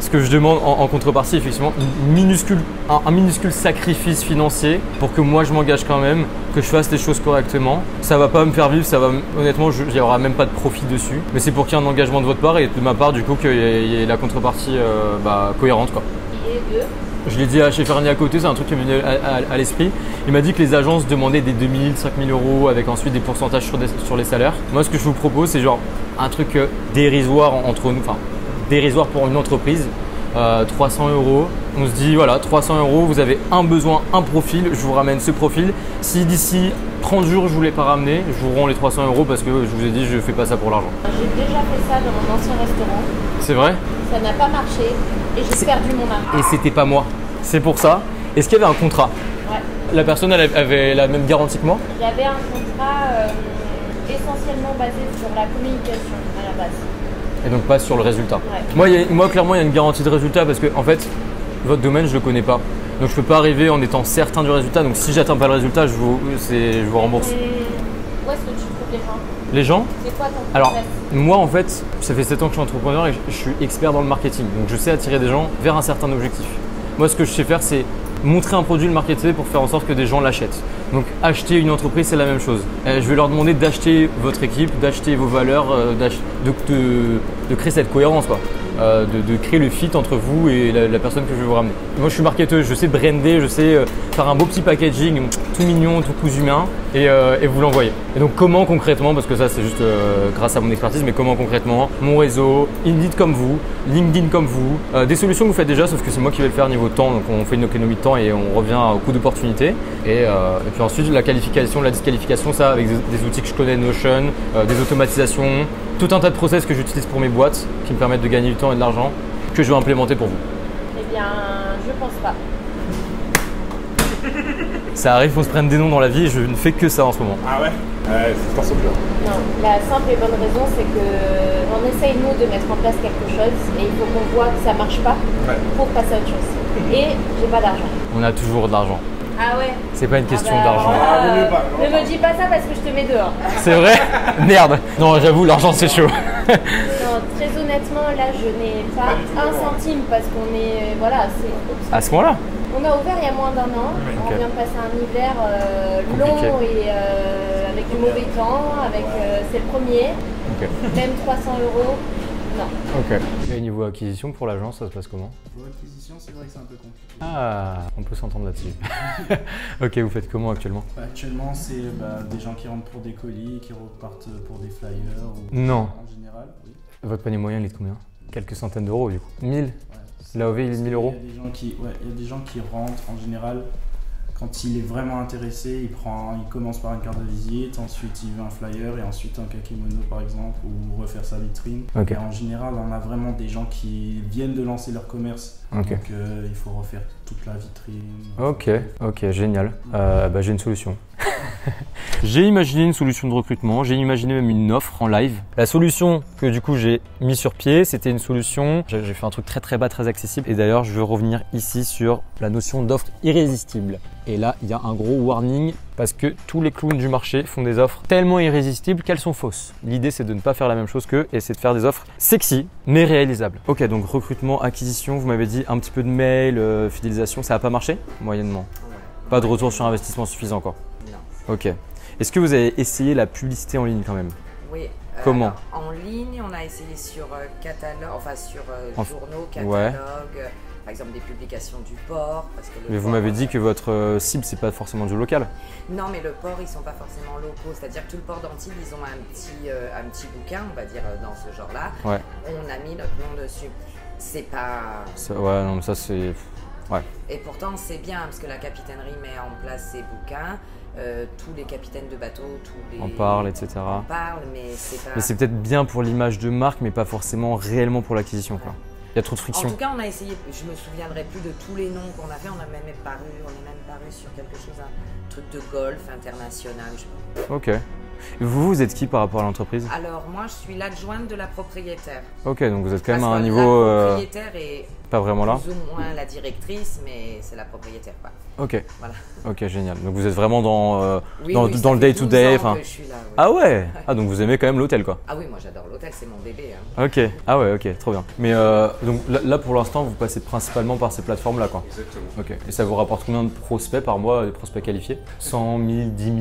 Ce que je demande en contrepartie, effectivement, un minuscule sacrifice financier pour que moi je m'engage quand même, que je fasse les choses correctement. Ça va pas me faire vivre, honnêtement, il n'y aura même pas de profit dessus. Mais c'est pour qu'il y ait un engagement de votre part et de ma part, du coup, qu'il y ait la contrepartie cohérente, quoi. Et deux. Je l'ai dit à chez Fernie à côté, c'est un truc qui m'est venu à l'esprit. Il m'a dit que les agences demandaient des 2000, 5000 € avec ensuite des pourcentages sur les salaires. Moi, ce que je vous propose, c'est genre un truc dérisoire entre nous, enfin dérisoire pour une entreprise. 300 €. On se dit voilà, 300 €, vous avez un besoin, un profil, je vous ramène ce profil. Si d'ici 30 jours je ne vous l'ai pas ramené, je vous rends les 300 € parce que je vous ai dit je ne fais pas ça pour l'argent. J'ai déjà fait ça dans mon ancien restaurant. C'est vrai? Ça n'a pas marché et j'ai perdu mon mari. Et c'était pas moi. C'est pour ça. Est-ce qu'il y avait un contrat? Ouais. La personne elle avait la même garantie que moi? Il y avait un contrat essentiellement basé sur la communication à la base. Et donc pas sur le résultat. Ouais. Moi, clairement, il y a une garantie de résultat parce que en fait, votre domaine, je ne le connais pas. Donc je ne peux pas arriver en étant certain du résultat. Donc si j'atteins pas le résultat, je vous rembourse. Où est-ce que tu trouves les gens? Les gens? C'est quoi ton Alors, process? moi en fait, ça fait 7 ans que je suis entrepreneur et je suis expert dans le marketing. Donc je sais attirer des gens vers un certain objectif. Moi, ce que je sais faire, c'est montrer un produit, le marketer pour faire en sorte que des gens l'achètent. Donc acheter une entreprise, c'est la même chose. Je vais leur demander d'acheter votre équipe, d'acheter vos valeurs, de créer cette cohérence, quoi. De créer le fit entre vous et la personne que je vais vous ramener. Moi, je suis marketeur, je sais brander, je sais faire un beau petit packaging, tout mignon, tout cousu humain et vous l'envoyer. Et donc comment concrètement, parce que ça c'est juste grâce à mon expertise, mais comment concrètement, mon réseau, Indeed comme vous, LinkedIn comme vous, des solutions que vous faites déjà, sauf que c'est moi qui vais le faire niveau temps, donc on fait une économie de temps et on revient au coût d'opportunité. Et puis ensuite la qualification, la disqualification, ça avec des outils que je connais, Notion, des automatisations, tout un tas de process que j'utilise pour mes boîtes qui me permettent de gagner du temps et de l'argent que je vais implémenter pour vous. Eh bien, je pense pas. Ça arrive qu'on se prenne des noms dans la vie et je ne fais que ça en ce moment. Ah ouais? C'est pas simple. Non, la simple et bonne raison, c'est qu'on essaye nous de mettre en place quelque chose et il faut qu'on voit que ça marche pas pour passer à autre chose. Et j'ai pas d'argent. On a toujours de l'argent. Ah ouais? C'est pas une question bah, d'argent. Ne me dis pas ça parce que je te mets dehors. C'est vrai? Merde. Non, j'avoue, l'argent c'est chaud. Non, très honnêtement, là, je n'ai pas un centime parce qu'on est... Voilà, c'est... À ce moment-là? On a ouvert il y a moins d'1 an. On vient de passer un hiver long et avec du mauvais temps. C'est le premier. Même 300 €. Non. Ok. Et niveau acquisition pour l'agence, ça se passe comment? Pour l'acquisition, c'est vrai que c'est un peu compliqué. Ah, on peut s'entendre là-dessus. Ok, vous faites comment actuellement? Actuellement, c'est des gens qui rentrent pour des colis, qui repartent pour des flyers. Ou non. En général, oui. Votre panier moyen, il est de combien? Quelques centaines d'euros du coup. 1000? Ouais. L'AOV, il est de 1000 €? Il y a des gens qui rentrent en général. Quand il est vraiment intéressé, il commence par une carte de visite, ensuite il veut un flyer et ensuite un kakémono par exemple, ou refaire sa vitrine. Okay. Et en général, on a vraiment des gens qui viennent de lancer leur commerce, donc il faut refaire toute la vitrine. Ok, génial. J'ai une solution. J'ai imaginé une solution de recrutement, j'ai imaginé même une offre en live. La solution que du coup j'ai mis sur pied, c'était une solution, j'ai fait un truc très bas, très accessible. Et d'ailleurs, je veux revenir ici sur la notion d'offre irrésistible. Et là, il y a un gros warning parce que tous les clowns du marché font des offres tellement irrésistibles qu'elles sont fausses. L'idée, c'est de ne pas faire la même chose qu'eux et c'est de faire des offres sexy mais réalisables. Ok, donc recrutement, acquisition, vous m'avez dit un petit peu de mail, fidélisation, ça n'a pas marché? Moyennement. Pas de retour sur investissement suffisant quoi? Non. Ok. Est-ce que vous avez essayé la publicité en ligne quand même? Oui. Comment? En ligne, on a essayé sur catalogue, enfin sur journaux, catalogues. Ouais. Par exemple des publications du port. Parce que mais vous m'avez dit que votre cible, c'est pas forcément du local. Non, mais le port, ils sont pas forcément locaux. C'est-à-dire que tout le port d'Antibes, ils ont un petit bouquin, on va dire, dans ce genre-là. Ouais. On a mis notre nom dessus. C'est pas... Ouais, non, mais ça c'est... Ouais. Et pourtant, c'est bien, parce que la capitainerie met en place ses bouquins. Tous les capitaines de bateaux, en parlent, etc. En parlent, mais c'est pas... Mais c'est peut-être bien pour l'image de marque, mais pas forcément réellement pour l'acquisition, quoi. Il y a trop de friction. En tout cas, on a essayé, je me souviendrai plus de tous les noms qu'on a fait, on est même paru sur quelque chose, un truc de golf international, je crois. Ok. Et vous êtes qui par rapport à l'entreprise? Alors moi, je suis l'adjointe de la propriétaire. Ok, donc vous êtes quand même à un niveau... La propriétaire est pas vraiment là. Plus ou moins la directrice, mais c'est la propriétaire, quoi. Ok. Voilà. Ok, génial. Donc vous êtes vraiment dans le day-to-day. Enfin... Je suis là, oui. Ah ouais. Ah donc vous aimez quand même l'hôtel, quoi. Ah oui, moi j'adore l'hôtel, c'est mon bébé. Hein. Ok. Ah ouais, ok, trop bien. Mais donc là pour l'instant, vous passez principalement par ces plateformes-là, quoi. Exactement. Ok. Et ça vous rapporte combien de prospects par mois, des prospects qualifiés? 100 000, 10 000?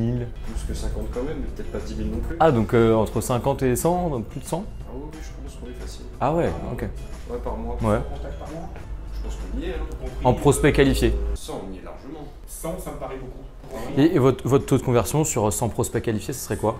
Plus que 50 quand même, mais peut-être pas 10 000 non plus. Ah donc entre 50 et 100, donc plus de 100? Ah oui, je pense qu'on est facile. Ah ouais, ok. Ouais, par mois. Ouais. Contact par mois. Je pense qu'on On y est, En prospect qualifié. 100, on y est largement. 100, ça me paraît beaucoup. Et votre taux de conversion sur 100 prospects qualifiés, ce serait quoi?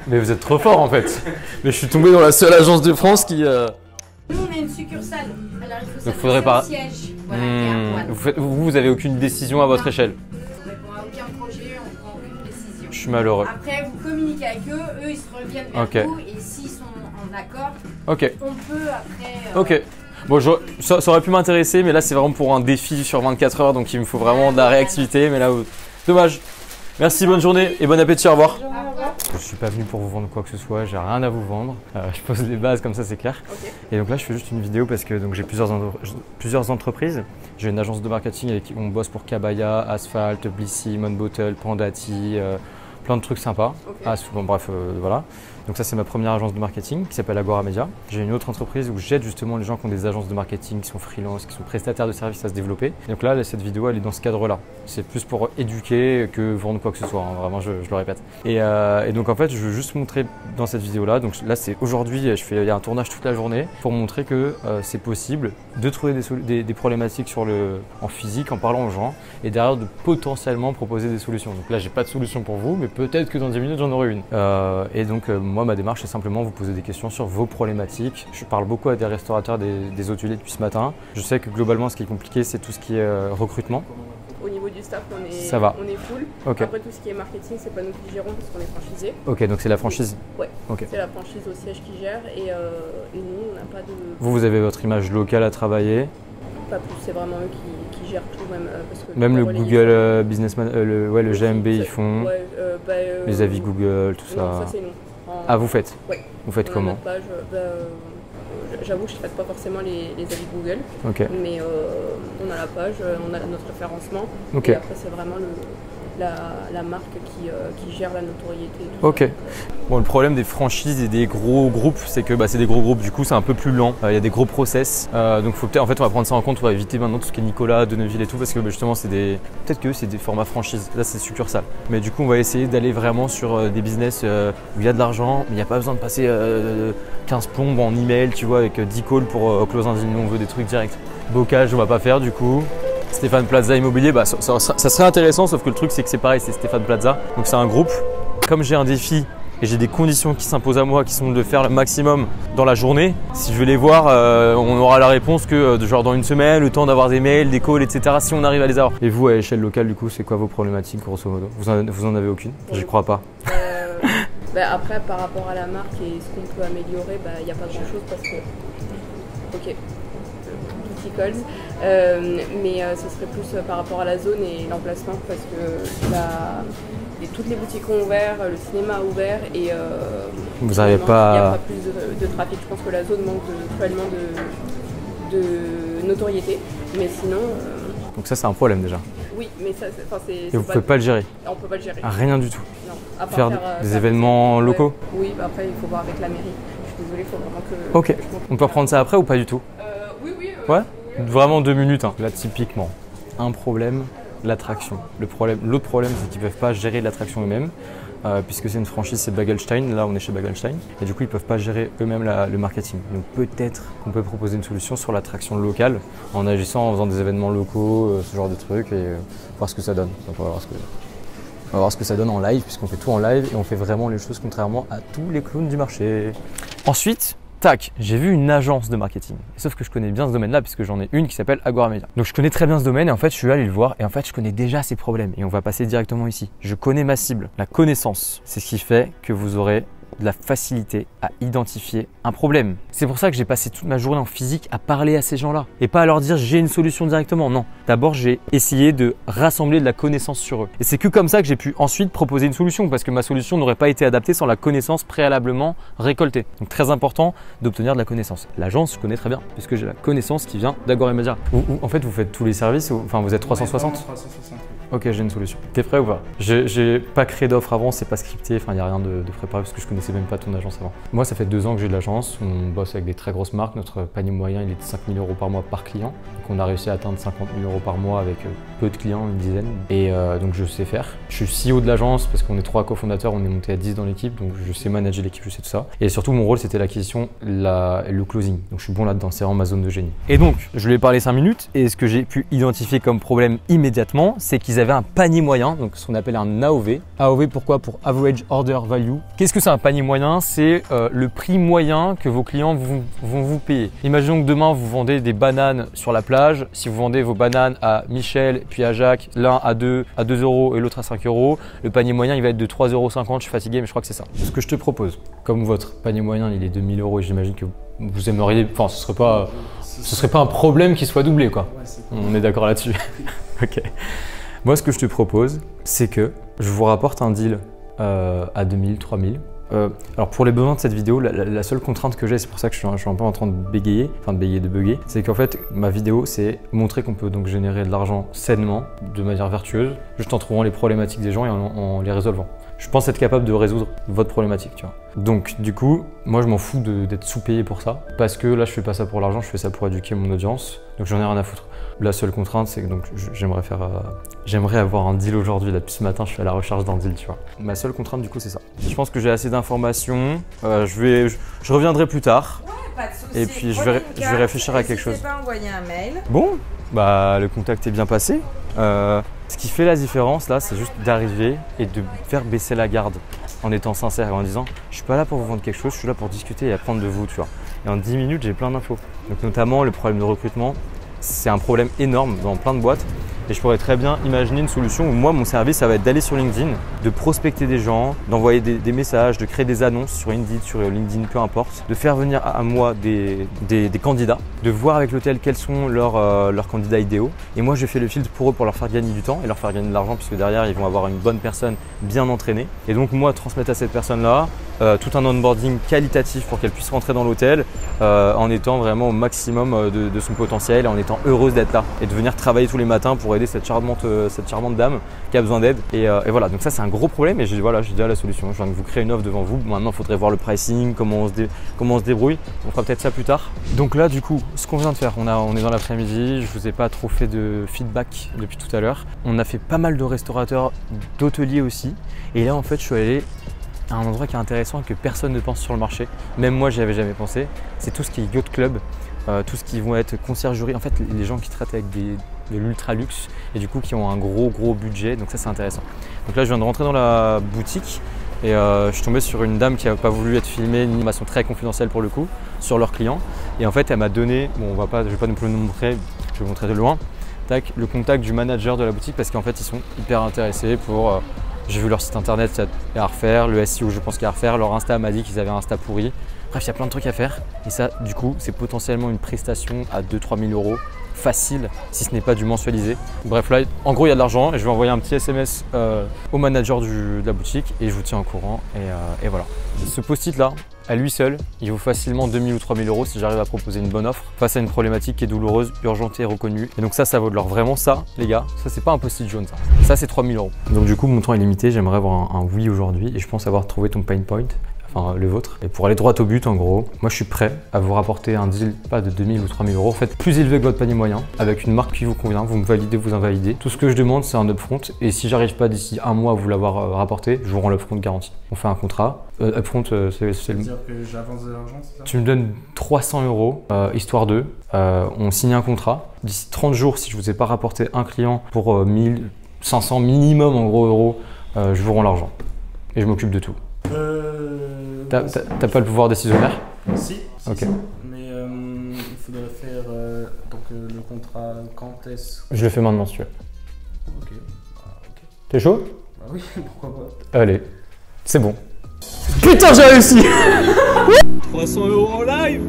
Mais vous êtes trop fort en fait. Mais je suis tombé dans la seule agence de France qui... Nous, on est une succursale. Alors, il faut donc faudrait pas... siège. Voilà, vous avez aucune décision à votre échelle? On répond à aucun projet, on prend aucune décision. Je suis malheureux. Après, vous communiquez avec eux, ils se reviennent vers vous et s'ils sont en accord, on peut après... Ok. Bon, ça aurait pu m'intéresser, mais là c'est vraiment pour un défi sur 24 heures, donc il me faut vraiment de la réactivité. Mais là, dommage. Merci, bonne journée et bon appétit, au revoir. Je suis pas venu pour vous vendre quoi que ce soit, j'ai rien à vous vendre. Je pose les bases comme ça, c'est clair. Et donc là, je fais juste une vidéo parce que j'ai plusieurs entreprises. J'ai une agence de marketing avec qui on bosse pour Kabaya, Asphalt, Blissy, Monbottle, Pandati, plein de trucs sympas. Bon, bref, voilà. Donc ça, c'est ma première agence de marketing qui s'appelle Agora Media. J'ai une autre entreprise où j'aide justement les gens qui ont des agences de marketing, qui sont freelance, qui sont prestataires de services à se développer. Et donc là, cette vidéo, elle est dans ce cadre-là. C'est plus pour éduquer que vendre quoi que ce soit, hein. Vraiment, je le répète. Et donc en fait, je veux juste montrer dans cette vidéo-là, donc là, c'est aujourd'hui, il y a un tournage toute la journée pour montrer que c'est possible de trouver des problématiques en physique en parlant aux gens et derrière de potentiellement proposer des solutions. Donc là, j'ai pas de solution pour vous, mais peut-être que dans 10 minutes, j'en aurai une. Et donc, moi, ma démarche, c'est simplement vous poser des questions sur vos problématiques. Je parle beaucoup à des restaurateurs, des hôteliers depuis ce matin. Je sais que globalement, ce qui est compliqué, c'est tout ce qui est recrutement. Au niveau du staff, on est full. Okay. Après, tout ce qui est marketing, c'est pas nous qui gérons parce qu'on est franchisé. Ok, donc c'est la franchise? Ouais, okay. C'est la franchise au siège qui gère et nous, on n'a pas de... Vous avez votre image locale à travailler? Pas plus, c'est vraiment eux qui gèrent tout, parce que même le Google Business le GMB, ils font les avis Google, tout ça. Non, ça c'est nous. Ah, vous faites? Ouais. Vous faites comment? Page, j'avoue que je ne traite pas forcément les avis Google, mais on a la page, on a notre référencement, et après c'est vraiment la marque qui gère la notoriété. Tout ça. Bon, le problème des franchises et des gros groupes, c'est que c'est des gros groupes, du coup c'est un peu plus lent, il y a des gros process, donc faut peut-être, en fait on va prendre ça en compte, on va éviter maintenant tout ce qui est Nicolas, Deneville et tout, parce que justement c'est peut-être que c'est des formats franchises, là c'est succursale. Mais du coup on va essayer d'aller vraiment sur des business où il y a de l'argent, mais il n'y a pas besoin de passer 15 plombes en email, tu vois, avec 10 calls pour close un deal, on veut des trucs directs. Bocage on va pas faire du coup. Stéphane Plaza Immobilier, ça serait intéressant, sauf que le truc c'est que c'est pareil, c'est Stéphane Plaza, donc c'est un groupe. Comme j'ai un défi et j'ai des conditions qui s'imposent à moi qui sont de faire le maximum dans la journée, si je veux les voir, on aura la réponse que genre dans une semaine, le temps d'avoir des mails, des calls, etc. si on arrive à les avoir. Et vous, à l'échelle locale, du coup, c'est quoi vos problématiques grosso modo? Vous en avez aucune? J'y crois pas. Après, par rapport à la marque et ce qu'on peut améliorer, il n'y a pas grand chose parce que... Ok. Calls, mais ce serait plus par rapport à la zone et l'emplacement parce que toutes les boutiques ont ouvert, le cinéma a ouvert et vous n'avez pas... il n'y a pas plus de trafic. Je pense que la zone manque cruellement de notoriété, mais sinon... Donc ça c'est un problème déjà. Oui, mais ça c'est... Et vous ne pouvez pas le gérer? On ne peut pas le gérer. Rien du tout? Non. À part faire des événements locaux? Oui, après il faut voir avec la mairie. Je suis désolée, il faut vraiment que... Ok. On peut reprendre ça après ou pas du tout? Oui. Ouais. Vraiment 2 minutes. Hein. Là, typiquement, un problème, l'attraction. L'autre problème, c'est qu'ils ne peuvent pas gérer l'attraction eux-mêmes, puisque c'est une franchise, c'est Bagelstein. Là, on est chez Bagelstein. Et du coup, ils ne peuvent pas gérer eux-mêmes le marketing. Donc, peut-être qu'on peut proposer une solution sur l'attraction locale, en agissant, en faisant des événements locaux, ce genre de trucs, et voir ce que ça donne. Donc, on va voir ce que ça donne en live, puisqu'on fait tout en live, et on fait vraiment les choses contrairement à tous les clowns du marché. Ensuite, tac, j'ai vu une agence de marketing. Sauf que je connais bien ce domaine-là puisque j'en ai une qui s'appelle Agora Media. Donc je connais très bien ce domaine et en fait je suis allé le voir et en fait je connais déjà ses problèmes et on va passer directement ici. Je connais ma cible. La connaissance, c'est ce qui fait que vous aurez de la facilité à identifier un problème. C'est pour ça que j'ai passé toute ma journée en physique à parler à ces gens-là et pas à leur dire j'ai une solution directement. Non, d'abord j'ai essayé de rassembler de la connaissance sur eux. Et c'est que comme ça que j'ai pu ensuite proposer une solution parce que ma solution n'aurait pas été adaptée sans la connaissance préalablement récoltée. Donc très important d'obtenir de la connaissance. L'agence, je connais très bien puisque j'ai la connaissance qui vient d'Agora Media. En fait, vous faites tous les services, enfin vous êtes 360 360. Ok, j'ai une solution. T'es prêt ou pas? J'ai pas créé d'offre avant, c'est pas scripté, enfin il n'y a rien de préparé parce que je connaissais même pas ton agence avant. Moi ça fait 2 ans que j'ai de l'agence, on bosse avec des très grosses marques, notre panier moyen il est de 5 000 € par mois par client. Donc on a réussi à atteindre 50 000 € par mois avec peu de clients, une dizaine. Et donc je sais faire. Je suis CEO de l'agence parce qu'on est 3 cofondateurs, on est monté à 10 dans l'équipe, donc je sais manager l'équipe, je sais tout ça. Et surtout mon rôle c'était l'acquisition, le closing. Donc je suis bon là-dedans, c'est vraiment ma zone de génie. Et donc je lui ai parlé 5 minutes et ce que j'ai pu identifier comme problème immédiatement, c'est qu'ils avaient un panier moyen, donc ce qu'on appelle un AOV. AOV pourquoi? Pour Average Order Value. Qu'est-ce que c'est un panier moyen? C'est le prix moyen que vos clients vont vous payer. Imaginons que demain vous vendez des bananes sur la plage. Si vous vendez vos bananes à Michel puis à Jacques, l'un à 2 € et l'autre à 5 €, le panier moyen il va être de 3,50 €. Je suis fatigué mais je crois que c'est ça. Ce que je te propose, comme votre panier moyen il est de 1 000 € et j'imagine que vous aimeriez, enfin ce serait pas un problème qu'il soit doublé quoi. On est d'accord là-dessus. Ok. Moi ce que je te propose, c'est que je vous rapporte un deal à 2 000, 3 000. Alors pour les besoins de cette vidéo, la seule contrainte que j'ai, c'est pour ça que je suis un peu en train de bégayer, de bugger, c'est qu'en fait ma vidéo c'est montrer qu'on peut donc générer de l'argent sainement, de manière vertueuse, juste en trouvant les problématiques des gens et en les résolvant. Je pense être capable de résoudre votre problématique, tu vois. Donc du coup, moi je m'en fous d'être sous-payé pour ça, parce que là je fais pas ça pour l'argent, je fais ça pour éduquer mon audience, donc j'en ai rien à foutre. La seule contrainte, c'est que donc j'aimerais avoir un deal aujourd'hui. Là depuis ce matin, je suis à la recherche d'un deal, tu vois. Ma seule contrainte du coup, c'est ça. Je pense que j'ai assez d'informations. Je reviendrai plus tard. Ouais, pas de souci. Et puis je vais réfléchir à quelque chose. N'hésitez pas à envoyer un mail. Bon, bah le contact est bien passé. Ce qui fait la différence là, c'est juste d'arriver et de faire baisser la garde en étant sincère et en disant je suis pas là pour vous vendre quelque chose, je suis là pour discuter et apprendre de vous, tu vois. Et en 10 minutes, j'ai plein d'infos. Donc notamment le problème de recrutement. C'est un problème énorme dans plein de boîtes et je pourrais très bien imaginer une solution où moi, mon service, ça va être d'aller sur LinkedIn, de prospecter des gens, d'envoyer des messages, de créer des annonces sur Indeed, sur LinkedIn, peu importe, de faire venir à moi des candidats, de voir avec l'hôtel quels sont leurs candidats idéaux. Et moi, je fais le filtre pour eux pour leur faire gagner du temps et leur faire gagner de l'argent puisque derrière, ils vont avoir une bonne personne bien entraînée. Et donc moi, transmettre à cette personne-là tout un onboarding qualitatif pour qu'elle puisse rentrer dans l'hôtel en étant vraiment au maximum de son potentiel et en étant heureuse d'être là et de venir travailler tous les matins pour aider cette charmante dame qui a besoin d'aide. Et voilà, donc ça c'est un gros problème et j'ai déjà la solution. Je viens de vous créer une offre devant vous. Maintenant, il faudrait voir le pricing, comment on se débrouille. On fera peut-être ça plus tard. Donc là, du coup, ce qu'on vient de faire, on est dans l'après-midi. Je vous ai pas trop fait de feedback depuis tout à l'heure. On a fait pas mal de restaurateurs, d'hôteliers aussi. Et là, en fait, je suis allé à un endroit qui est intéressant et que personne ne pense sur le marché. Même moi, j'y avais jamais pensé. C'est tout ce qui est yacht club, tout ce qui vont être conciergerie. En fait, les gens qui traitent avec de l'ultra luxe et du coup qui ont un gros budget. Donc ça, c'est intéressant. Donc là, je viens de rentrer dans la boutique et je suis tombé sur une dame qui n'a pas voulu être filmée, une animation très confidentielle pour le coup, sur leurs clients. Et en fait, elle m'a donné, bon, je vais pas non plus le montrer, je vais vous montrer de loin, tac, le contact du manager de la boutique parce qu'en fait, ils sont hyper intéressés pour. J'ai vu leur site internet à refaire, le SEO je pense qu'il y a à refaire, leur Insta m'a dit qu'ils avaient un Insta pourri. Bref, il y a plein de trucs à faire et ça du coup c'est potentiellement une prestation à 2-3 000 € facile si ce n'est pas du mensualisé. Bref là en gros il y a de l'argent et je vais envoyer un petit SMS au manager de la boutique et je vous tiens au courant et voilà. Ce post-it là, à lui seul, il vaut facilement 2 000 ou 3 000 € si j'arrive à proposer une bonne offre face à une problématique qui est douloureuse, urgente et reconnue. Et donc ça vaut de l'or. Vraiment ça, les gars, ça c'est pas un post-it jaune ça. Ça c'est 3 000 €. Donc du coup, mon temps est limité, j'aimerais avoir un oui aujourd'hui et je pense avoir trouvé ton pain point. Enfin le vôtre. Et pour aller droit au but en gros, moi je suis prêt à vous rapporter un deal pas de 2 000 ou 3 000 €, en fait plus élevé que votre panier moyen, avec une marque qui vous convient, vous me validez, vous invalidez. Tout ce que je demande c'est un upfront et si j'arrive pas d'ici un mois à vous l'avoir rapporté, je vous rends l'upfront garanti. On fait un contrat. Upfront c'est le... C'est-à-dire que j'avance de l'argent, c'est ça? Tu me donnes 300 €, histoire de. On signe un contrat. D'ici 30 jours, si je vous ai pas rapporté un client pour 1500 minimum en gros euros, je vous rends l'argent. Et je m'occupe de tout. T'as pas le pouvoir décisionnaire? Si. Ok. Mais il faudrait faire le contrat quand est-ce? Je le fais maintenant si tu veux. Ok. T'es chaud? Bah oui, pourquoi pas. Allez, c'est bon. Putain, j'ai réussi. 300 € en live.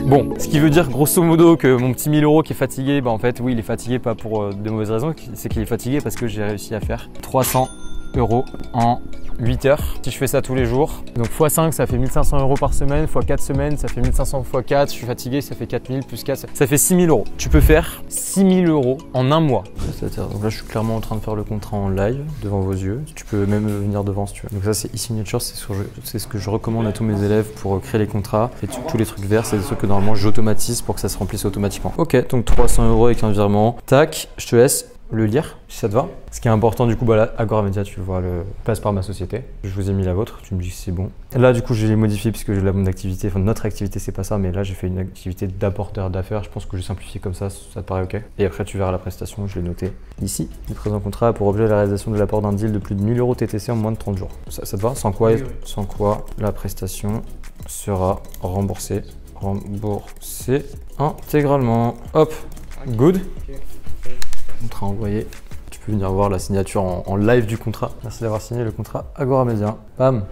Bon, ce qui veut dire grosso modo que mon petit 1000 € qui est fatigué, bah en fait oui il est fatigué pas pour de mauvaises raisons, c'est qu'il est fatigué parce que j'ai réussi à faire 300 € en 8 heures si je fais ça tous les jours. Donc x5 ça fait 1500 € par semaine, x4 semaines ça fait 1500 x4, je suis fatigué ça fait 4000 plus 4, ça fait 6000 €. Tu peux faire 6000 € en un mois. Donc là je suis clairement en train de faire le contrat en live devant vos yeux. Tu peux même venir devant si tu veux. Donc ça c'est e-signature, c'est ce que je recommande à tous mes élèves pour créer les contrats. Et tous les trucs verts c'est des trucs que normalement j'automatise pour que ça se remplisse automatiquement. Ok, donc 300 € avec un virement. Tac, je te laisse le lire si ça te va. Ce qui est important du coup, bah là, Agora Media, tu le vois, passe par ma société. Je vous ai mis la vôtre, tu me dis que c'est bon. Là du coup je l'ai modifié puisque j'ai mon activité, enfin notre activité c'est pas ça, mais là j'ai fait une activité d'apporteur d'affaires. Je pense que j'ai simplifié comme ça te paraît ok. Et après tu verras la prestation, je l'ai noté ici. Le présent contrat a pour objet la réalisation de l'apport d'un deal de plus de 1000 € TTC en moins de 30 jours. Ça te va? Sans quoi, sans quoi la prestation sera remboursée intégralement. Hop, good. Contrat envoyé. Tu peux venir voir la signature en live du contrat. Merci d'avoir signé le contrat Agora Media. Bam.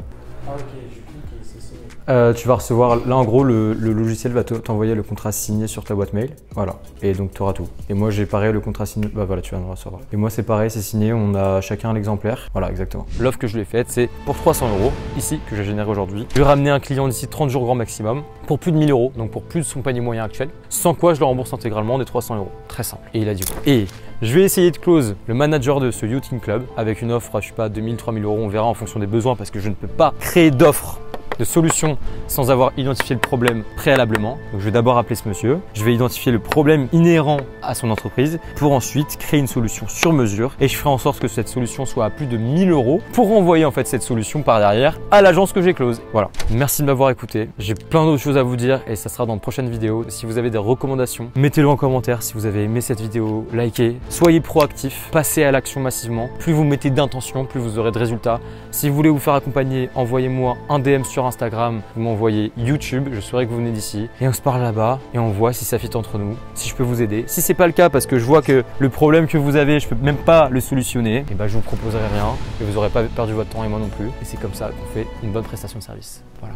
Ah ok, je clique et c'est signé. Tu vas recevoir, là en gros le logiciel va t'envoyer le contrat signé sur ta boîte mail. Voilà. Et donc tu auras tout. Et moi j'ai pareil le contrat signé. Bah voilà, tu vas le recevoir. Et moi c'est pareil, c'est signé, on a chacun l'exemplaire. Voilà, exactement. L'offre que je lui ai faite, c'est pour 300 € ici que j'ai généré aujourd'hui. Je vais ramener un client d'ici 30 jours grand maximum pour plus de 1000 €, donc pour plus de son panier moyen actuel. Sans quoi je le rembourse intégralement des 300 €. Très simple. Et il a dit oui. Et je vais essayer de close le manager de ce Youth Club avec une offre, je sais pas, 2000, 3000 €. On verra en fonction des besoins parce que je ne peux pas créer d'offres, de solutions sans avoir identifié le problème préalablement. Donc je vais d'abord appeler ce monsieur, je vais identifier le problème inhérent à son entreprise pour ensuite créer une solution sur mesure et je ferai en sorte que cette solution soit à plus de 1000 € pour renvoyer en fait cette solution par derrière à l'agence que j'ai close. Voilà. Merci de m'avoir écouté. J'ai plein d'autres choses à vous dire et ça sera dans de prochaines vidéos. Si vous avez des recommandations, mettez-le en commentaire. Si vous avez aimé cette vidéo, likez, soyez proactifs, passez à l'action massivement. Plus vous mettez d'intention, plus vous aurez de résultats. Si vous voulez vous faire accompagner, envoyez-moi un DM sur Instagram, vous m'envoyez YouTube, je saurai que vous venez d'ici et on se parle là-bas et on voit si ça fit entre nous, si je peux vous aider. Si c'est pas le cas parce que je vois que le problème que vous avez, je peux même pas le solutionner, et ben je vous proposerai rien et vous n'aurez pas perdu votre temps et moi non plus. Et c'est comme ça qu'on fait une bonne prestation de service. Voilà.